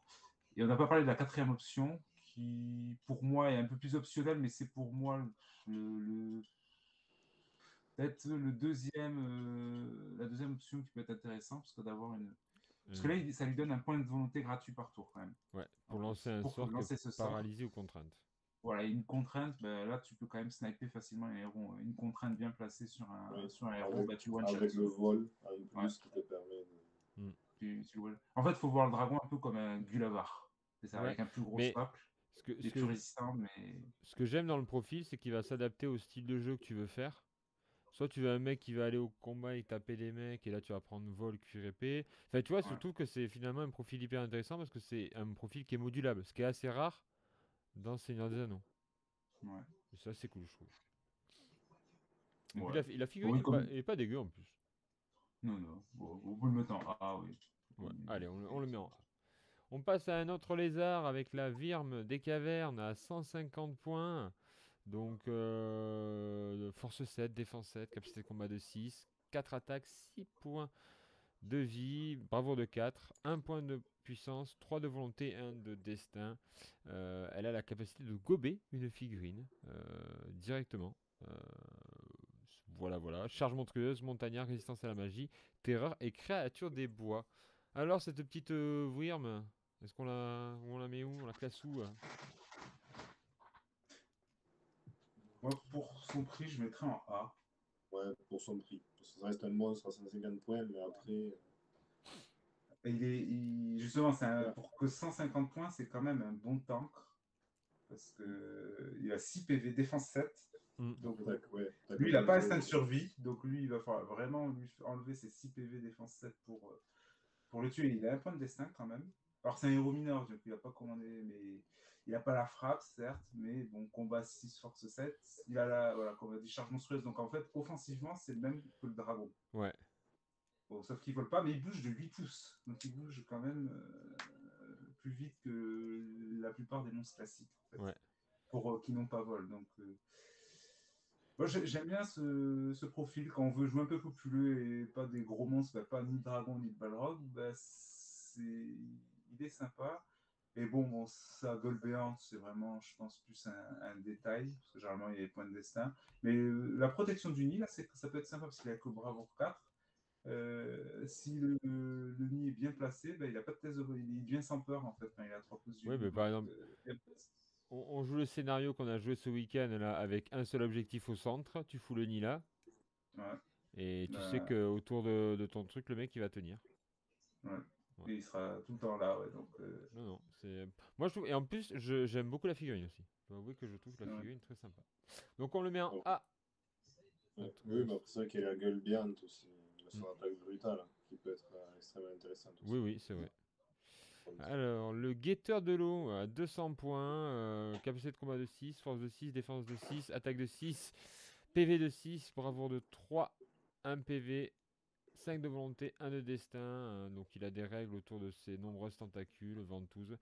Et on n'a pas parlé de la 4e option, qui pour moi est un peu plus optionnelle, mais c'est pour moi peut-être la deuxième option qui peut être intéressante, parce que d'avoir une. Parce que là, ça lui donne un point de volonté gratuit par tour quand même. Ouais, pour lancer un Pour sort lancer ce sort. paralysé ou contrainte. Voilà, une contrainte, là tu peux quand même sniper facilement un héros. Une contrainte bien placée sur un héros, tu one-shot. Avec le vol, un plus qui te permet de. En fait, il faut voir le dragon un peu comme un Gulavar. C'est ça, Ouais, avec un plus gros mais socle, plus résistant, mais. Ce que j'aime dans le profil, c'est qu'il va s'adapter au style de jeu que tu veux faire. Soit tu veux un mec qui va aller au combat et taper les mecs, et là tu vas prendre vol, cuir épée. Enfin, tu vois, surtout que c'est finalement un profil hyper intéressant parce que c'est un profil qui est modulable, ce qui est assez rare dans Seigneur des Anneaux. Ouais. Et ça, c'est cool, je trouve. Et puis Ouais. la figurine Oui, est comme... pas, est pas dégueu en plus. Non, non. Bon, vous pouvez le mettre en A, oui. Ouais. Comme Allez, il on fait. le met en A. On passe à un autre lézard avec la Virme des cavernes à 150 points. Donc, force 7, défense 7, capacité de combat de 6, 4 attaques, 6 points de vie, bravoure de 4, 1 point de puissance, 3 de volonté, 1 de destin. Elle a la capacité de gober une figurine directement. Euh, voilà, voilà. Charge monstrueuse, montagnard, résistance à la magie, terreur et créature des bois. Alors, cette petite Wyrm, est-ce on la met où? On la classe où? Moi, pour son prix, je mettrais en A. Ouais, pour son prix. Parce que ça reste un monstre à 150 points, mais après, Et justement, voilà. pour que 150 points, c'est quand même un bon tank. Parce que il a 6 PV, défense 7. Hmm. Donc, Ouais, lui, il n'a pas instinct de survie. Donc, lui, il va falloir vraiment lui enlever ses 6 PV, défense 7 pour le tuer. Il a un point de destin quand même. Alors, c'est un héros mineur, donc il n'a pas commandé, mais il n'a pas la frappe, certes, mais bon, combat 6, force 7. Il a la, voilà, comme on a dit, charge monstrueuse. Donc, en fait, offensivement, c'est le même que le dragon. Ouais. Bon, sauf qu'il ne vole pas, mais il bouge de 8 pouces. Donc, il bouge quand même plus vite que la plupart des monstres classiques, en fait, Ouais. pour qui n'ont pas vol. Donc, moi, j'aime bien ce profil quand on veut jouer un peu populeux et pas des gros monstres, bah, pas ni de dragon ni de balrog, bah, il est sympa. Et bon, sa gueule béante, c'est vraiment, je pense, plus un détail, parce que généralement, il y a les points de destin. Mais la protection du nid, là, ça peut être sympa, parce qu'il a que bravoure 4. Si le nid est bien placé, bah, il n'a pas de thèse, il devient sans peur, en fait, quand il a 3 pouces du Ouais, nid. mais par Donc, exemple, on joue le scénario qu'on a joué ce week-end là avec un seul objectif au centre. Tu fous le nid là. ouais, Et tu sais bah, que autour de ton truc, le mec il va tenir. ouais. Ouais. Et il sera tout le temps là, ouais, donc... Non, non, c'est. Moi je trouve. Et en plus, j'aime beaucoup la figurine aussi. Je dois avouer que je trouve la ouais. figurine très sympa. Donc on le met en Alors, A. ouais. Notre, Oui, mais après, c'est vrai qu'il y a la gueule béante aussi. Il a hmm. son attaque brutale, hein, qui peut être extrêmement intéressante Oui, aussi. oui, c'est vrai. Comme ça. Alors, le guetteur de l'eau à 200 points, capacité de combat de 6, force de 6, défense de 6, attaque de 6, PV de 6, bravoure de 3, 1 PV, 5 de volonté, 1 de destin. Donc il a des règles autour de ses nombreuses tentacules, ventouses,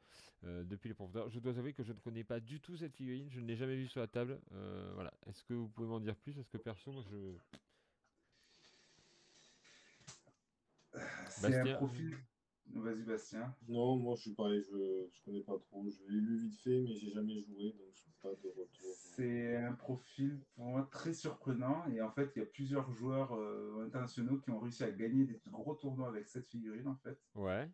depuis les profondeurs. Je dois avouer que je ne connais pas du tout cette figurine, je ne l'ai jamais vue sur la table. Voilà. Est-ce que vous pouvez m'en dire plus? Parce que perso, moi je. C'est un Bastien. profil. Vas-y, Bastien. Non, moi je suis pareil, je connais pas trop. Je l'ai lu vite fait, mais j'ai jamais joué, donc je n'ai pas de retour. C'est un profil pour moi très surprenant. Et en fait, il y a plusieurs joueurs internationaux qui ont réussi à gagner des gros tournois avec cette figurine, en fait. Ouais.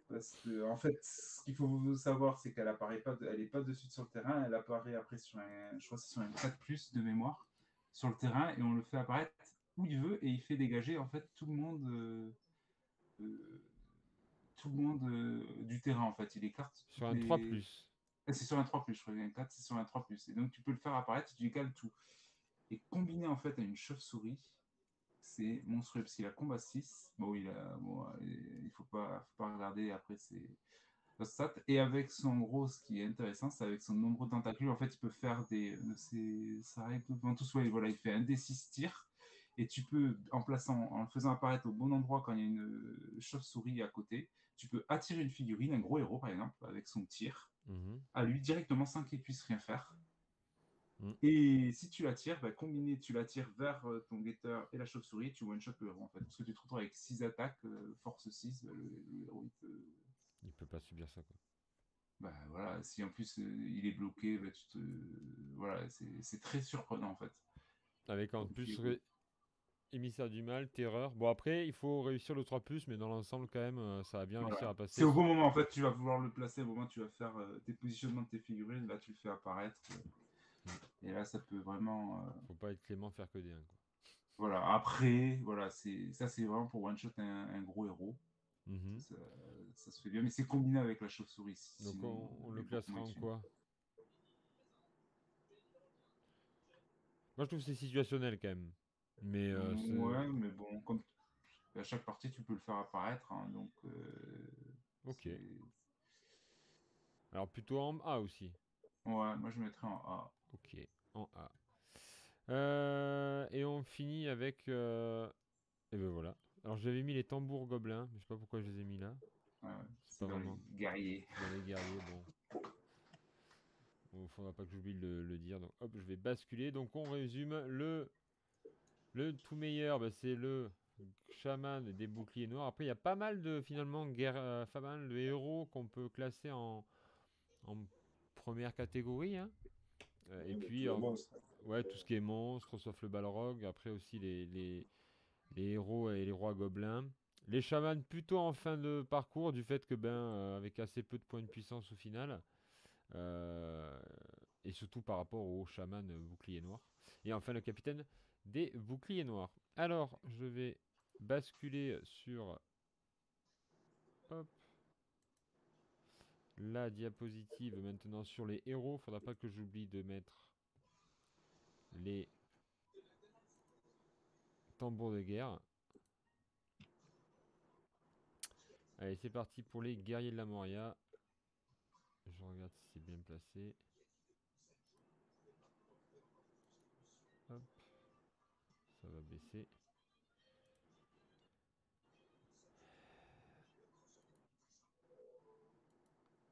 Parce que, en fait, ce qu'il faut savoir, c'est qu'elle apparaît pas, elle est pas de suite sur le terrain. Elle apparaît après sur un, je crois que c'est sur un 4+ de mémoire sur le terrain et on le fait apparaître où il veut et il fait dégager en fait euh, tout le monde du terrain en fait. Il écarte Sur toutes un 3 les. plus. Ah, c'est sur un 3+, je crois qu'un 4, c'est sur un 3+. Et donc tu peux le faire apparaître, tu décales tout. Et combiné en fait à une chauve-souris, c'est monstrueux parce qu'il a combat 6. Bon, il faut pas regarder après ses stats. Et avec son gros, ce qui est intéressant, c'est avec son nombreux tentacules, en fait, il peut faire ça règle devant tous. Ouais, voilà, il fait un D6 tir. Et tu peux, en le faisant apparaître au bon endroit quand il y a une chauve-souris à côté, tu peux attirer une figurine, un gros héros par exemple, avec son tir, Mhm. à lui directement sans qu'il puisse rien faire. Mm. Et si tu l'attires, combiné, tu l'attires vers ton guetteur et la chauve-souris, tu one-shot le héros en fait. Parce que tu te retrouves avec 6 attaques, force 6, le héros Il peut pas subir ça, quoi. voilà, si en plus il est bloqué, voilà, c'est très surprenant en fait. Avec en Comme plus figurine. émissaire du mal, terreur. Bon, après, il faut réussir le 3 mais dans l'ensemble, quand même, ça va bien réussir Voilà. à C'est passer. au bon moment en fait, tu vas vouloir le placer, au moment où tu vas faire tes positionnements de tes figurines, là tu le fais apparaître. Mm. Et là ça peut vraiment. Faut pas être clément, faire que des 1, quoi. Voilà, après, voilà, c'est vraiment pour one-shot un gros héros. Mhm. Ça, ça se fait bien, mais c'est combiné avec la chauve-souris, Donc, sinon on il le est beaucoup classera moins en utile. quoi? Moi, je trouve que c'est situationnel, quand même. Mais Ouais, mais bon, comme à chaque partie, tu peux le faire apparaître, hein, donc ok. c'est. Alors, plutôt en A aussi. Ouais, moi je mettrais en A. Ok, en A. Et on finit avec... Et ben voilà. Alors j'avais mis les tambours gobelins, mais je sais pas pourquoi je les ai mis là. Ouais, C'est pas dans les vraiment guerriers. dans les guerriers, bon. Bon, faudra pas que j'oublie de le dire. Donc hop, je vais basculer. Donc on résume. Le tout meilleur, bah, c'est le chaman des boucliers noirs. Après, il y a pas mal de finalement pas mal de héros qu'on peut classer en première catégorie, hein. Et Ouais, mais puis, tous les monstres. ouais, tout ce qui est monstre, sauf le balrog. Après aussi les héros et les rois gobelins. Les chamans plutôt en fin de parcours, du fait que avec assez peu de points de puissance au final. Euh, et surtout par rapport aux chamans boucliers noirs. Et enfin le capitaine des boucliers noirs. Alors, je vais basculer sur hop, la diapositive maintenant sur les héros. Faudra pas que j'oublie de mettre les tambours de guerre. Allez, c'est parti pour les guerriers de la Moria. Je regarde si c'est bien placé. Hop, ça va baisser.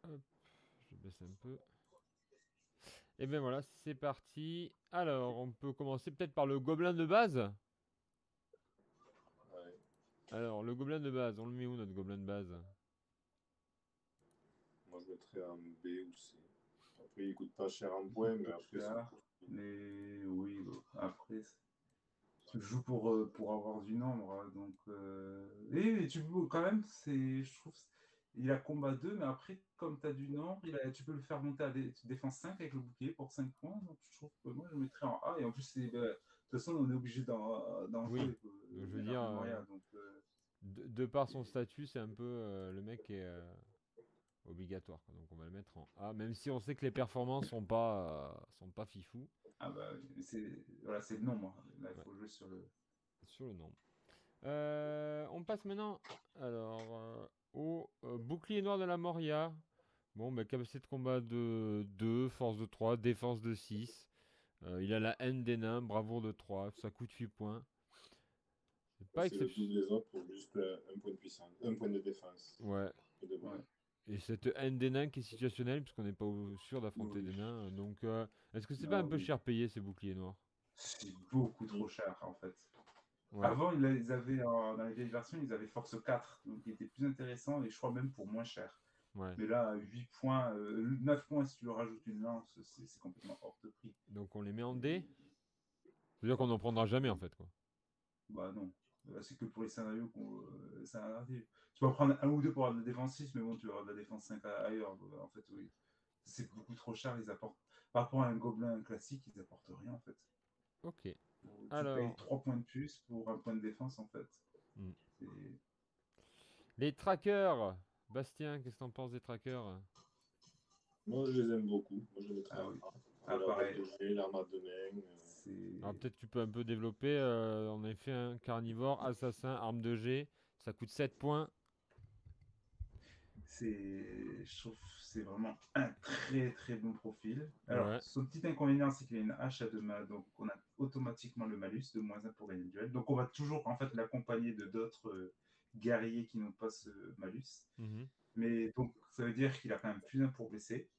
Hop, je baisse un peu. Et bien voilà, c'est parti. Alors, on peut commencer peut-être par le gobelin de base. Ouais. Alors, le gobelin de base, on le met où notre gobelin de base? Moi, je mettrais un B ou C. Après, il coûte pas cher en points, mais après, c'est Cher, mais oui, après, tu joues pour avoir du nombre, hein, donc... Et tu peux quand même, je trouve, il a combat 2, mais après, comme tu as du nombre, tu peux le faire monter à défense 5 avec le bouclier pour 5 points, donc je trouve que moi, je le mettrais en A, et en plus, de toute façon, on est obligé d'en Oui, jouer, donc je veux dire, Moria, donc... de par son statut, c'est un peu le mec est obligatoire, quoi. Donc on va le mettre en A, même si on sait que les performances sont pas fifou. Ah bah, voilà, c'est le nombre, là, il Ouais, faut jouer sur le... sur le nombre. On passe maintenant alors au bouclier noir de la Moria. Bon, bah, capacité de combat de 2, force de 3, défense de 6. Il a la haine des nains, bravoure de 3, ça coûte 8 points. C'est pas le double exceptionnel. des autres pour juste un point de puissance, un point de défense. Ouais. Et de Ouais. Et cette haine des nains qui est situationnelle, puisqu'on n'est pas sûr d'affronter Oui. des nains. Donc, est-ce que c'est Non, pas un peu oui. cher payé ces boucliers noirs? C'est beaucoup trop cher en fait. Ouais, Avant, ils avaient, dans les vieilles versions, ils avaient Force 4, donc il était plus intéressant et je crois même pour moins cher. ouais. Mais là, 8 points, 9 points si tu leur rajoutes une lance, c'est complètement hors de prix. Donc on les met en D. C'est-à-dire qu'on n'en prendra jamais en fait, quoi. Bah non. C'est que pour les scénarios ça arrive. Tu peux en prendre un ou deux pour avoir de la défense 6, mais bon, tu vas avoir de la défense 5 ailleurs. En fait, oui. C'est beaucoup trop cher, ils apportent. Par rapport à un gobelin classique, ils apportent rien en fait. Ok. Tu payes Alors, 3 points de plus pour un point de défense en fait. C'est... les trackers. Bastien, qu'est-ce que t'en penses des trackers? Moi, je les aime beaucoup. Moi, je les mettrais Ah en oui. A. Ah, Leur pareil. deck de G, l'armade de main. Alors C'est... peut-être tu peux un peu développer. On a fait un carnivore, assassin, arme de G. Ça coûte 7 points. Je trouve que c'est vraiment un très très bon profil. Alors, Ouais. son petit inconvénient, c'est qu'il a une hache à deux mains, donc on a automatiquement le malus de -1 pour gagner le duel. Donc on va toujours en fait l'accompagner de d'autres guerriers qui n'ont pas ce malus. Mhm. Mais donc ça veut dire qu'il a quand même +1 pour blesser.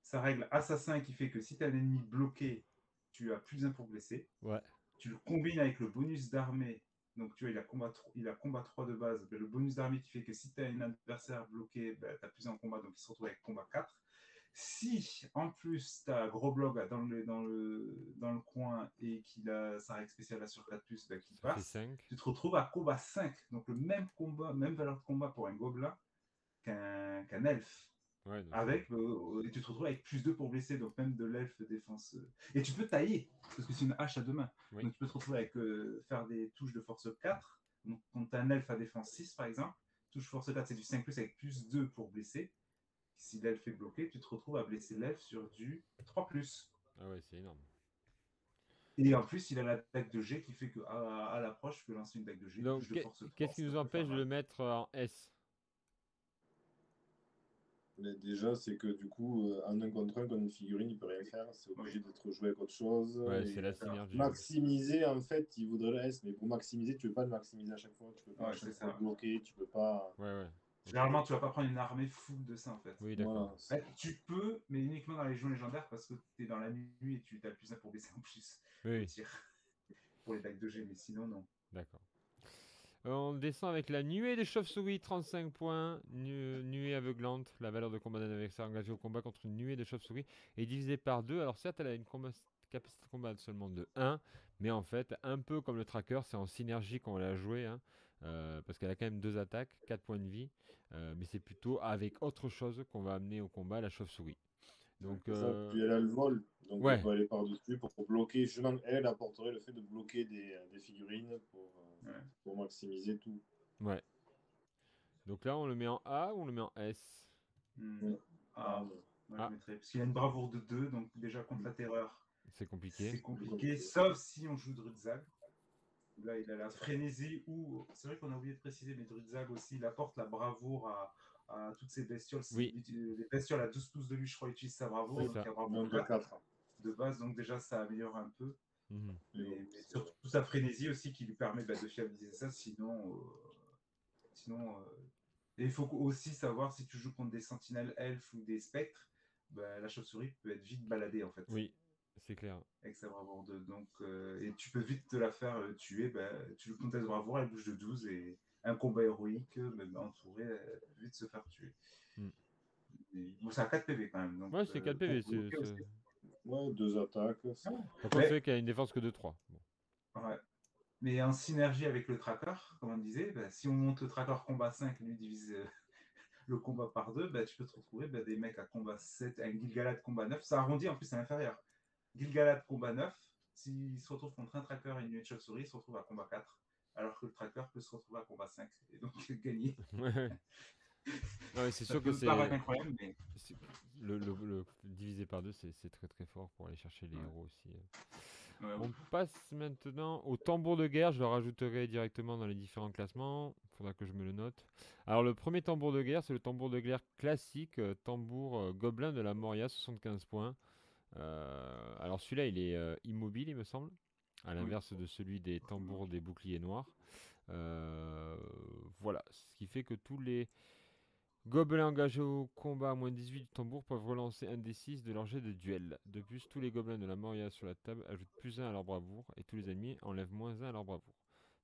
Sa règle assassin qui fait que si tu as un ennemi bloqué, tu as +1 pour blesser. Ouais. Tu le combines avec le bonus d'armée. Donc, tu vois, il a combat 3 de base. Mais le bonus d'armée qui fait que si tu as un adversaire bloqué, ben, tu as plus en combat, donc il se retrouve avec combat 4. Si en plus tu as gros blog dans le coin et qu'il a sa règle spéciale là sur 4, ben, qui Ça fait passe, 5. tu te retrouves à combat 5. Donc le même combat, même valeur de combat pour un gobelin qu'un elfe. Ouais, donc Et tu te retrouves avec +2 pour blesser, donc même de l'elfe défense. Et tu peux tailler, parce que c'est une hache à deux mains. oui. Donc tu peux te retrouver avec faire des touches de force 4. Donc quand tu as un elfe à défense 6 par exemple, touche force 4 c'est du 5 avec +2 pour blesser. Si l'elfe est bloqué, tu te retrouves à blesser l'elfe sur du 3 +. Ah ouais, c'est énorme. Et en plus, il a la dague de G qui fait qu'à l'approche, tu peux lancer une dague de G, Donc, touche de force 3. qu'est-ce qui nous empêche de le mettre en S? Mais déjà, c'est que du coup, en un contre un, quand une figurine, il peut rien faire. C'est obligé d'être joué avec autre chose. Ouais, c'est Et la synergie. Ouais. maximiser, en fait, il voudrait la S, mais pour maximiser, tu peux pas le maximiser à chaque fois. Tu peux pas à Ouais, chaque c'est fois ça. bloquer, tu peux pas. Ouais, ouais. Ok. Généralement, tu vas pas prendre une armée full de ça en fait. Oui, Voilà. d'accord. Tu peux, mais uniquement dans les légions légendaires parce que tu es dans la nuit et tu as plus ça pour baisser en plus Oui, au oui, tir pour les dagues de G, mais sinon, non. d'accord. On descend avec la nuée des chauves-souris, 35 points. Nuée aveuglante, la valeur de combat d'un adversaire engagé au combat contre une nuée de chauves-souris est divisée par 2. Alors certes, elle a une capacité de combat seulement de 1, mais en fait, un peu comme le tracker, c'est en synergie qu'on l'a joué, hein, parce qu'elle a quand même 2 attaques, 4 points de vie, mais c'est plutôt avec autre chose qu'on va amener au combat la chauve-souris. Donc, C'est ça. Puis elle a le vol, donc elle ouais, peut aller par-dessus pour bloquer. Justement, elle apporterait le fait de bloquer des figurines Ouais. pour maximiser tout. ouais. Donc là, on le met en A ou on le met en S? Ouais. Ah, moi je Ah, mettrais. Parce qu'il y a une bravoure de 2, donc déjà contre la terreur, c'est compliqué. c'est compliqué, sauf si on joue Drutzag. Là, il a la frénésie ou. C'est vrai qu'on a oublié de préciser, mais Drutzag aussi, il apporte la bravoure à toutes ces bestioles. Oui, Les bestioles à 12 pouces de lui, je crois, utilisent sa bravoure. c'est Donc ça. il y a bravoure Même de 4 4. de base, donc déjà ça améliore un peu. Mhm. Mais surtout sa frénésie aussi qui lui permet de fiabiliser ça, sinon. Et il faut aussi savoir si tu joues contre des sentinelles elfes ou des spectres, bah, la chauve-souris peut être vite baladée en fait Oui, c'est clair. avec sa bravoure 2. Donc, et tu peux vite te la faire tuer. Bah, tu joues contre ta bravoure, elle bouge de 12 et un combat héroïque, même entouré, elle peut vite se faire tuer. Mm. Bon, c'est à 4 PV quand même. Donc, Ouais, c'est 4 pour PV. bloquer aussi. Ouais, 2 attaques. Par contre, c'est Mais, vrai qu'elle a une défense que de 3. Bon. ouais. Mais en synergie avec le tracker, comme on disait, bah, si on monte le tracker combat 5 lui divise le combat par 2, bah, tu peux te retrouver des mecs à combat 7, un Gilgalad combat 9. Ça arrondit en plus à l'inférieur. Gilgalad combat 9, s'il se retrouve contre un tracker et une nuée de chauve-souris, il se retrouve à combat 4. Alors que le tracker peut se retrouver à combat 5 et donc gagner. Non, c'est Ça sûr que peut paraître incroyable, mais. le divisé par 2, c'est très très fort pour aller chercher les héros aussi. Ouais, On passe maintenant au tambour de guerre. Je le rajouterai directement dans les différents classements. Il faudra que je me le note. Alors, le premier tambour de guerre, c'est le tambour de guerre classique, tambour gobelin de la Moria, 75 points. Alors, celui-là, il est immobile, il me semble, à l'inverse de celui des tambours des boucliers noirs. Voilà, ce qui fait que tous les gobelins engagés au combat à moins 18 du tambour peuvent relancer un des 6 de leur jet de duel. De plus, tous les gobelins de la Moria sur la table ajoutent plus 1 à leur bravoure et tous les ennemis enlèvent moins 1 à leur bravoure.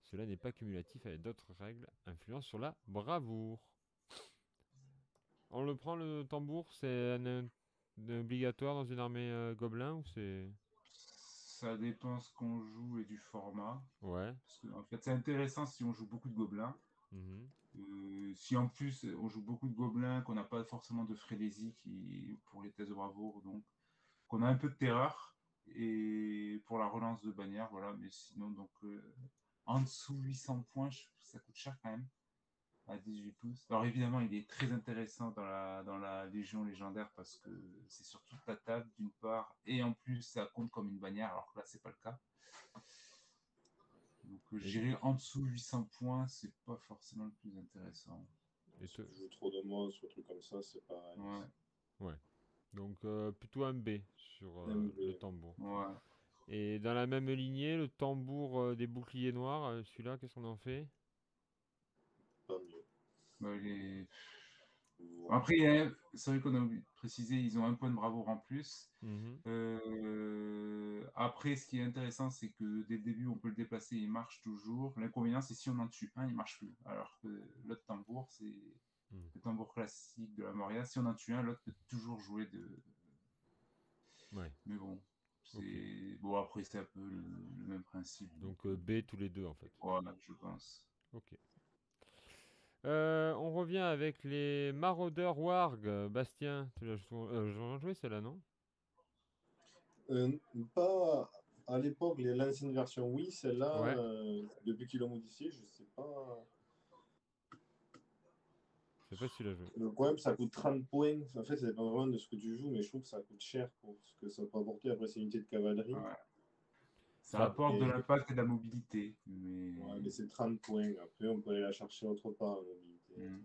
Cela n'est pas cumulatif avec d'autres règles influant sur la bravoure. On le prend le tambour, c'est un obligatoire dans une armée gobelin ou c'est... Ça dépend ce qu'on joue et du format. Ouais. Parce que, en fait, c'est intéressant si on joue beaucoup de gobelins. Mhm. Si en plus on joue beaucoup de gobelins, qu'on n'a pas forcément de frénésie pour les tests de bravoure, donc qu'on a un peu de terreur et pour la relance de bannière, voilà. Mais sinon, donc en dessous 800 points, ça coûte cher quand même à 18 pouces. Alors évidemment, il est très intéressant dans la Légion légendaire parce que c'est sur toute la table d'une part et en plus ça compte comme une bannière alors que là c'est pas le cas. Donc gérer en dessous 800 points, c'est pas forcément le plus intéressant. Et Si tu joues trop de monstres, un truc comme ça, c'est pareil. Ouais. Donc plutôt un B sur le tambour. Ouais. Et dans la même lignée, le tambour des boucliers noirs, celui-là, qu'est-ce qu'on en fait? Pas mieux. Bah, Voilà. après, c'est vrai qu'on a oublié de préciser, ils ont un point de bravoure en plus. Mhm. Après, ce qui est intéressant, c'est que dès le début, on peut le déplacer, il marche toujours. L'inconvénient, c'est si on en tue un, il marche plus. Alors que l'autre tambour, c'est le tambour classique de la Moria. Si on en tue un, l'autre peut toujours jouer de. Ouais. Mais bon, Ok. bon après, c'est un peu le même principe. Donc B tous les deux en fait. Voilà, je pense. Ok. On revient avec les maraudeurs warg. Bastien, tu l'as joué celle-là, non? Pas à l'époque, l'ancienne version, oui, celle-là, Ouais. depuis qu'ils l'ont modifié, je sais pas. Je sais pas si tu l'as joué. Le problème, ça coûte 30 points. En fait, ça dépend vraiment de ce que tu joues, mais je trouve que ça coûte cher pour ce que ça peut apporter après ces unités de cavalerie. Ouais. Ça Ça, apporte de l'impact et de la mobilité. Mais... Ouais, mais c'est 30 points. Après, on peut aller la chercher autre part, la mobilité.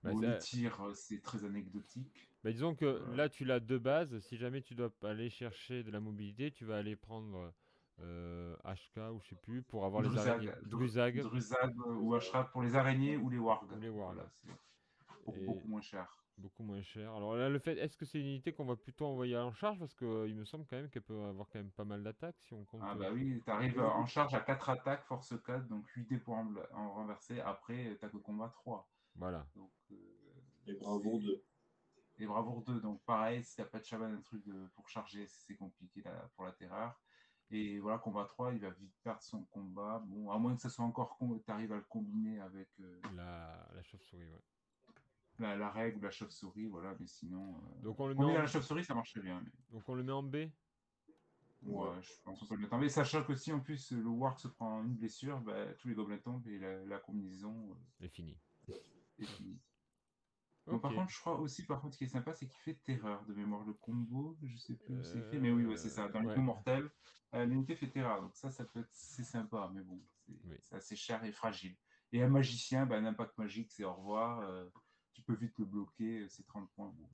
Bah, Bon, les tirs, c'est très anecdotique. bah, disons que là, tu l'as de base. Si jamais tu dois aller chercher de la mobilité, tu vas aller prendre HK ou je sais plus pour avoir les araignées. Druzag Druzag ou Ashraf pour les araignées ou les wargs. ou les wargs. Voilà, c'est Et beaucoup moins cher. beaucoup moins cher. Alors là, le fait, est-ce que c'est une unité qu'on va plutôt envoyer en charge? Parce que il me semble quand même qu'elle peut avoir quand même pas mal d'attaques si on compte. Ah bah oui, tu arrives en charge à 4 attaques, force 4, donc 8 dés pour en renverser. Après, t'as que combat 3. Voilà. Donc, Et bravoure 2. Et bravoure 2. Donc pareil, si t'as pas de chaman, un truc pour charger, c'est compliqué là, pour la terreur. Et voilà, combat 3, il va vite perdre son combat. Bon, à moins que ça soit encore tu arrives à le combiner avec La chauve-souris, ouais. la règle, la chauve-souris, voilà, mais sinon. Donc on le met Combiner en... la chauve-souris, ça marcherait bien. Mais... Donc on le met en B. Ouais, je pense qu'on peut le mettre en B. Sachant que si en plus le Warg se prend une blessure, bah, tous les gobelins tombent et la combinaison est fini. est finie. Ok. Bon, par contre, je crois aussi, ce qui est sympa, c'est qu'il fait terreur de mémoire. Le combo, je sais plus où c'est fait, mais oui, ouais, c'est ça. Dans les coups mortels, l'unité fait terreur. Donc ça peut être c'est sympa, mais bon, c'est assez cher et fragile. Et un magicien, un impact magique, c'est au revoir. Tu peux vite le bloquer, c'est 30 points. Bon.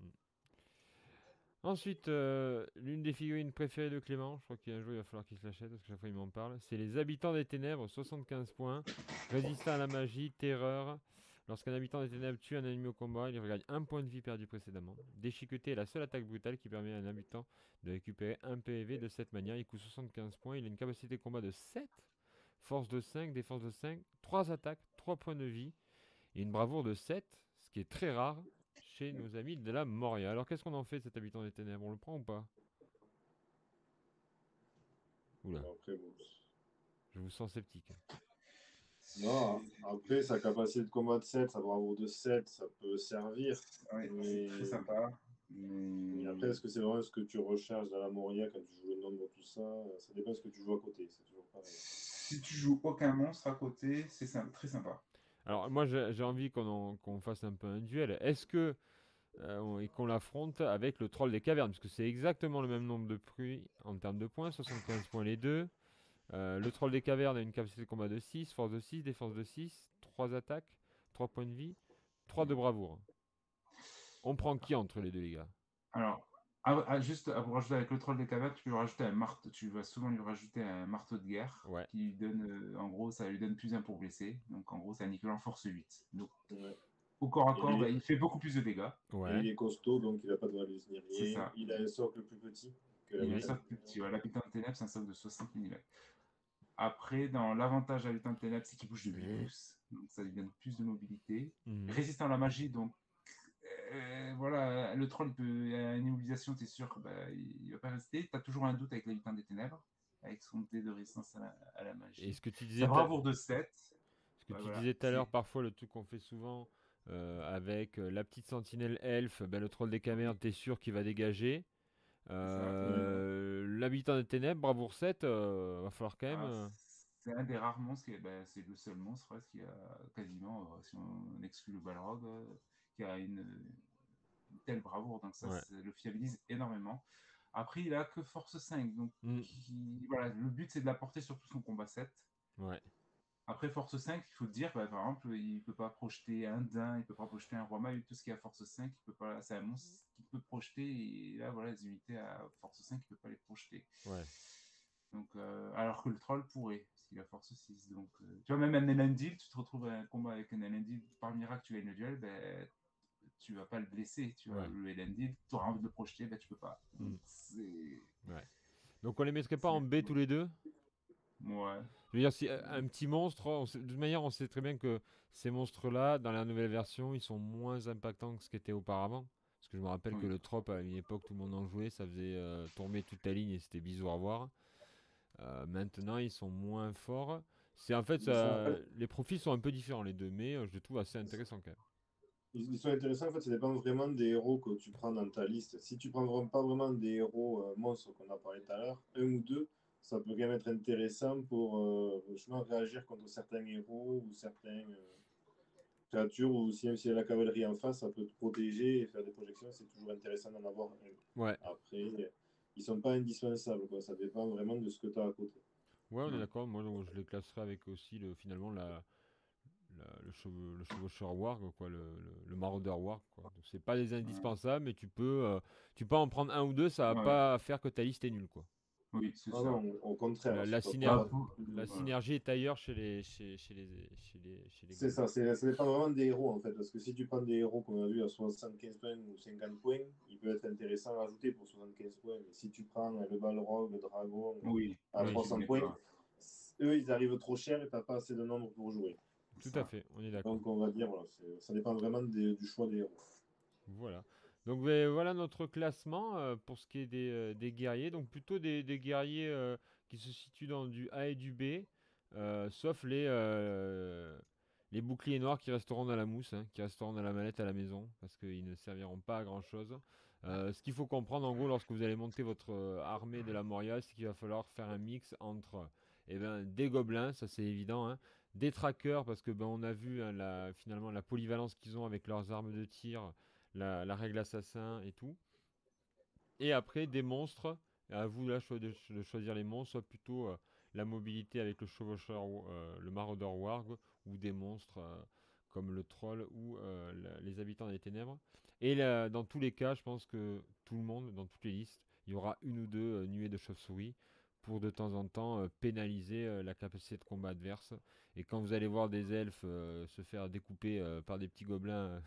Ensuite, l'une des figurines préférées de Clément, je crois qu'il y a un jour il va falloir qu'il se l'achète parce que chaque fois il m'en parle, c'est les Habitants des Ténèbres, 75 points, résistant à la magie, terreur. Lorsqu'un habitant des ténèbres tue un ennemi au combat, il regagne un point de vie perdu précédemment. Déchiqueté est la seule attaque brutale qui permet à un habitant de récupérer un PV de cette manière. Il coûte 75 points, il a une capacité de combat de 7, force de 5, défense de 5, 3 attaques, 3 points de vie et une bravoure de 7, ce qui est très rare chez nos amis de la Moria. Alors qu'est-ce qu'on en fait de cet habitant des ténèbres? On le prend ou pas? Oula. Après, bon. Je vous sens sceptique. Non, après, sa capacité de combat de 7, sa bravoure de 7, ça peut servir. Oui, mais... c'est très sympa. Mais après, est-ce que c'est vraiment ce que tu recherches dans la Moria quand tu joues le nombre, tout ça? Ça dépend de ce que tu joues à côté. C'est toujours pareil. Si tu joues aucun monstre à côté, c'est très sympa. Alors moi j'ai envie qu'on fasse un peu un duel. Est-ce que et qu'on l'affronte avec le troll des cavernes, parce que c'est exactement le même nombre de prix en termes de points, 75 points les deux. Le troll des cavernes a une capacité de combat de 6, force de 6, défense de 6, 3 attaques, 3 points de vie, 3 de bravoure. On prend qui entre les deux, les gars? Alors, juste pour rajouter avec le troll des cavernes, tu vas souvent lui rajouter un marteau de guerre qui donne, en gros, ça lui donne plus 1 pour blesser. Donc en gros, c'est un équivalent force 8. Donc, au corps à corps, il fait beaucoup plus de dégâts. Et il est costaud, donc il n'a pas de malus ni C'est ça. Il a un socle plus petit. Il a un socle plus petit. L'habitant de ténèbres, c'est un socle de 60 mm. Après, dans l'avantage à l'habitant de ténèbres, c'est qu'il bouge de 8 pouces. Donc ça lui donne plus de mobilité. Résistant à la magie, donc voilà, le troll peut, à une immobilisation, t'es sûr, il va pas rester. T'as toujours un doute avec l'habitant des ténèbres, avec son dé de résistance à la magie. Et ce que tu disais, sa bravoure de 7. Ce que tu disais tout à l'heure, parfois le truc qu'on fait souvent avec la petite sentinelle elfe, le troll des cavernes, t'es sûr qu'il va dégager. L'habitant des ténèbres, bravoure 7, va falloir quand même. C'est un des rares monstres, c'est le seul monstre qui a quasiment, si on exclut le Balrog, qui a une telle bravoure, donc ça le fiabilise énormément. Après, il a que force 5, donc voilà, le but c'est de la porter sur tout son combat 7. Ouais. Après force 5, il faut te dire, par exemple, il peut pas projeter un daim, il peut pas projeter un roi mage, tout ce qui est à force 5, il peut pas, c'est un monstre qui peut projeter, et là voilà, les unités à force 5, il peut pas les projeter. Ouais. Donc, alors que le troll pourrait, parce qu'il a force 6. Donc, tu vois, même un Elendil, tu te retrouves à un combat avec un Elendil, par miracle, tu gagnes le duel, tu vas pas le blesser. Tu vois, le Elendil, tu auras envie de le projeter, tu peux pas. Donc, donc on les mettrait pas en B tous les deux? Ouais. Je veux dire, si un petit monstre, de toute manière, on sait très bien que ces monstres-là, dans la nouvelle version, ils sont moins impactants que ce qu'était auparavant. Parce que je me rappelle que le trop, à une époque, tout le monde en jouait, ça faisait tomber toute ta ligne et c'était bisous, au revoir. Maintenant, ils sont moins forts. C'est en fait, les profils sont un peu différents les deux, mais je les trouve assez intéressants quand même. Ils sont intéressants, en fait, ça dépend vraiment des héros que tu prends dans ta liste. Si tu prends pas vraiment des héros monstres qu'on a parlé tout à l'heure, un ou deux, ça peut quand même être intéressant pour justement réagir contre certains héros ou certaines créatures, ou si même s'il y a la cavalerie en face, ça peut te protéger et faire des projections, c'est toujours intéressant d'en avoir un. Ouais. Après, ils sont pas indispensables, quoi. Ça dépend vraiment de ce que tu as à côté. Ouais, on est d'accord. Moi, je les classerais avec aussi finalement le chevaucheur warg, quoi, le maraudeur warg, quoi. Donc c'est pas des indispensables, mais tu peux en prendre un ou deux, ça va Ouais. pas faire que ta liste est nulle, quoi. Oui, c'est Ah ça. non, au contraire. La, la, c'est syner- pas- la Voilà. synergie est ailleurs chez les C'est ça, ça dépend vraiment des héros en fait. Parce que si tu prends des héros qu'on a vu à 75 points ou 50 points, il peut être intéressant à ajouter pour 75 points. Mais si tu prends le Balrog, le Dragon Oui, à Oui, 300 je suis points, d'accord. eux ils arrivent trop cher et tu n'as pas assez de nombre pour jouer. Tout Ça. à fait, on est d'accord. Donc on va dire, voilà, ça dépend vraiment du choix des héros. Voilà. Donc ben, voilà notre classement pour ce qui est des guerriers. Donc plutôt des guerriers qui se situent dans du A et du B, sauf les boucliers noirs qui resteront dans la mousse, hein, qui resteront dans la mallette à la maison, parce qu'ils ne serviront pas à grand-chose. Ce qu'il faut comprendre en gros lorsque vous allez monter votre armée de la Moria, c'est qu'il va falloir faire un mix entre des gobelins, ça c'est évident, hein, des trackers, parce que ben, on a vu hein, finalement la polyvalence qu'ils ont avec leurs armes de tir, la règle assassin et tout. Et après, des monstres. À vous là de choisir les monstres, soit plutôt la mobilité avec le chevaucheur, le maraudeur warg, ou des monstres comme le troll ou les habitants des ténèbres. Et là, dans tous les cas, je pense que tout le monde, dans toutes les listes, il y aura une ou deux nuées de chauve-souris pour de temps en temps pénaliser la capacité de combat adverse. Et quand vous allez voir des elfes se faire découper par des petits gobelins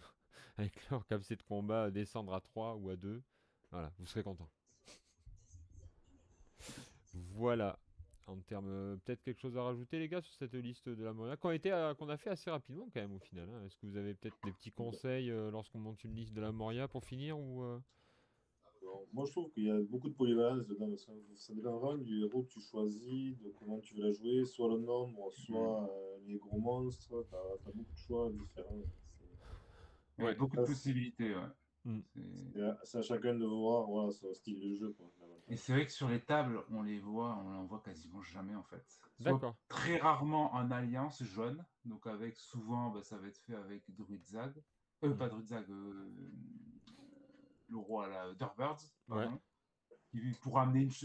avec leur capacité de combat descendre à 3 ou à 2, voilà, vous serez content. Voilà. En termes, peut-être quelque chose à rajouter, les gars, sur cette liste de la Moria, qu'on a fait assez rapidement quand même au final, hein. Est-ce que vous avez peut-être des petits conseils lorsqu'on monte une liste de la Moria pour finir ou Alors, moi je trouve qu'il y a beaucoup de polyvalence dedans. Parce que ça dépend vraiment du héros que tu choisis, de comment tu veux la jouer, soit le nombre, soit les gros monstres. Tu as beaucoup de choix différents. Il y a Ouais. beaucoup de possibilités, ouais. Mm. C'est à chacun de voir voilà, son style de jeu, quoi, Et l'avantage. c'est vrai que sur les tables, on en voit quasiment jamais en fait. Soit D'accord. très rarement en alliance jaune, donc avec souvent, bah, ça va être fait avec Druidzag, pas Druidzag, le roi là, Durbirds, Ouais. pardon.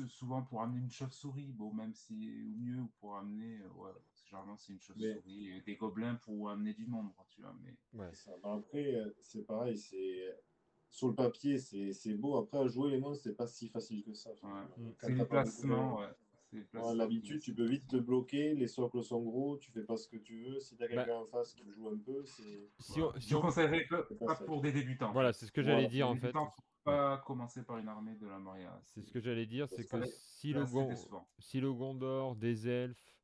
Souvent pour amener une chauve-souris, bon même si ou mieux ou pour amener, ouais, généralement c'est une Mais chauve-souris, et des gobelins pour amener du nombre, tu vois. Mais Ouais. c'est ça. Ben après, c'est pareil, sur le papier, c'est beau. Après, à jouer les monstres, c'est pas si facile que ça. ouais. Quand C'est t'as les pas beaucoup de. placements, ouais. C'est les Voilà, placements l'habitude, tu peux vite te bloquer, les socles sont gros, tu fais pas ce que tu veux. Si t'as Bah, quelqu'un en face qui joue un peu, si Voilà. on, si Je on- conseillerais que c'est pas pas ça. pour des débutants en Voilà, fait. c'est ce que j'allais Voilà, dire Les en fait. débutants, faut Ouais. pas commencer par une armée de la Moria. C'est ce que j'allais dire, c'est Ça que va si c'est assez décevant. si le Gondor, des elfes,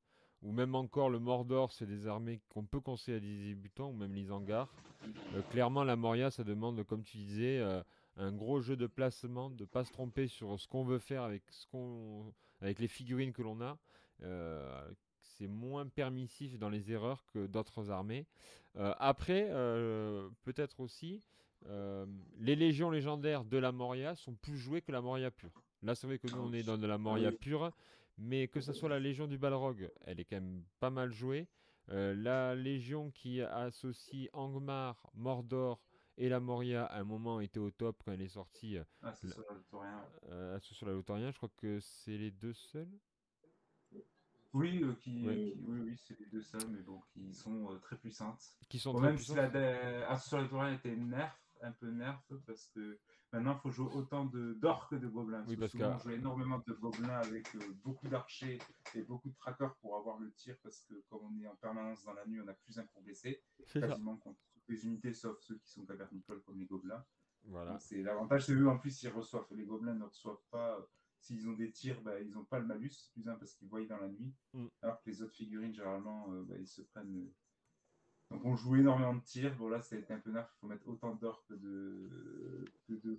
ou même encore le Mordor, c'est des armées qu'on peut conseiller à des débutants, ou même l'Isengard, clairement la Moria, ça demande, comme tu disais, un gros jeu de placement, de pas se tromper sur ce qu'on veut faire avec avec les figurines que l'on a. C'est moins permissif dans les erreurs que d'autres armées. Après, peut-être aussi, euh, les légions légendaires de la Moria sont plus jouées que la Moria pure. Là, c'est vrai que nous, Ah on est oui. dans de la Ah Moria oui. pure, mais que ce soit la Légion du Balrog, elle est quand même pas mal jouée. La Légion qui associe Angmar, Mordor et la Moria, à un moment, était au top quand elle est sortie. Ah, c'est La- ça, le Taurien. sur la Lautarien, je crois que c'est les deux seuls. Oui, Ouais, oui, c'est les deux seuls, mais bon, qui sont très puissantes. qui sont Bon, très même si puissantes. Ascension du Taurien était un peu nerf, parce que maintenant, il faut jouer autant d'orques que de gobelins. Parce Oui, que parce que souvent, on joue énormément de gobelins avec beaucoup d'archers et beaucoup de trackers pour avoir le tir, parce que comme on est en permanence dans la nuit, on a plus un pour blesser, c'est ça. quasiment contre toutes les unités, sauf ceux qui sont cavernicoles comme les gobelins. Voilà. Donc c'est l'avantage, c'est eux en plus ils reçoivent. Les gobelins ne reçoivent pas. S'ils ont des tirs, bah, ils n'ont pas le malus, plus un parce qu'ils voient dans la nuit. Mm. Alors que les autres figurines, généralement, bah, ils se prennent. Donc on joue énormément de tirs. Bon là, ça a été un peu nerf. Il faut mettre autant d'or que de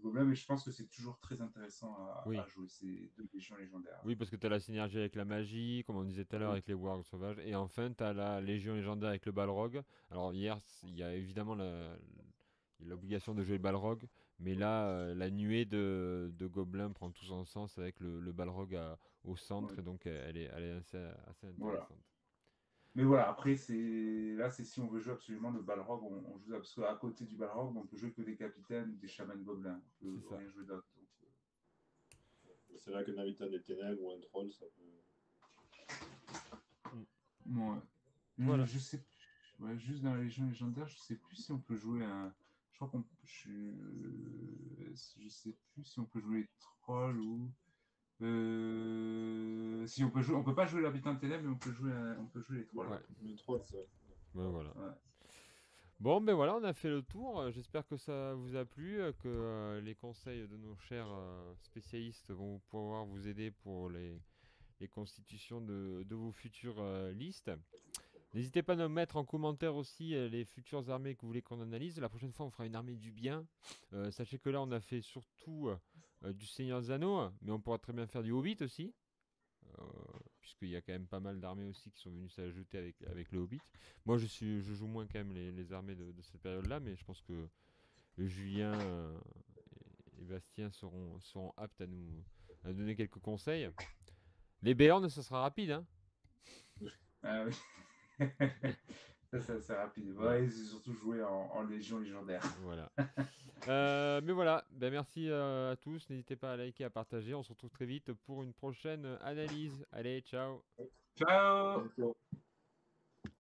gobelins. Mais je pense que c'est toujours très intéressant Oui. à jouer ces deux légions légendaires. Oui, parce que tu as la synergie avec la magie, comme on disait tout à l'heure, Oui. avec les wargs sauvages. Et enfin, tu as la Légion légendaire avec le Balrog. Alors, hier, il y a évidemment l'obligation de jouer le Balrog. Mais là, la nuée de gobelins prend tout son sens avec le Balrog au centre. Ouais. Et donc, elle est assez Voilà. intéressante. Mais voilà, après, c'est si on veut jouer absolument le Balrog, on joue ça. Parce qu'à côté du Balrog, on peut jouer que des capitaines ou des chamans gobelins. On C'est peut ça. rien jouer d'autre. Donc, C'est là qu'un habitant des ténèbres ou un troll, ça peut. ouais. Voilà. Je sais. Ouais, juste dans la Légion légendaire, je sais plus si on peut jouer un. Je crois qu'on. Je sais plus si on peut jouer les trolls ou. Si on peut jouer, on peut pas jouer l'habitant de ténèbres, mais on peut jouer les trolls. Ouais. Mais 3, c'est. Ouais, voilà. Ouais. Bon, ben voilà, on a fait le tour. J'espère que ça vous a plu, que les conseils de nos chers spécialistes vont pouvoir vous aider pour les constitutions de vos futures listes. N'hésitez pas à nous mettre en commentaire aussi les futures armées que vous voulez qu'on analyse. La prochaine fois, on fera une armée du bien. Sachez que là, on a fait surtout du Seigneur des Anneaux, mais on pourra très bien faire du Hobbit aussi. Puisqu'il y a quand même pas mal d'armées aussi qui sont venues s'ajouter avec le Hobbit. Moi, je joue moins quand même les armées de cette période-là, mais je pense que Julien et Bastien seront aptes à donner quelques conseils. Les Béarns, ça sera rapide, hein. Ah oui. Ça, c'est rapide. Ouais. Ouais, c'est surtout jouer en Légion légendaire. Voilà. Mais voilà, ben merci à tous. N'hésitez pas à liker, à partager. On se retrouve très vite pour une prochaine analyse. Allez, ciao. Ciao! Ciao.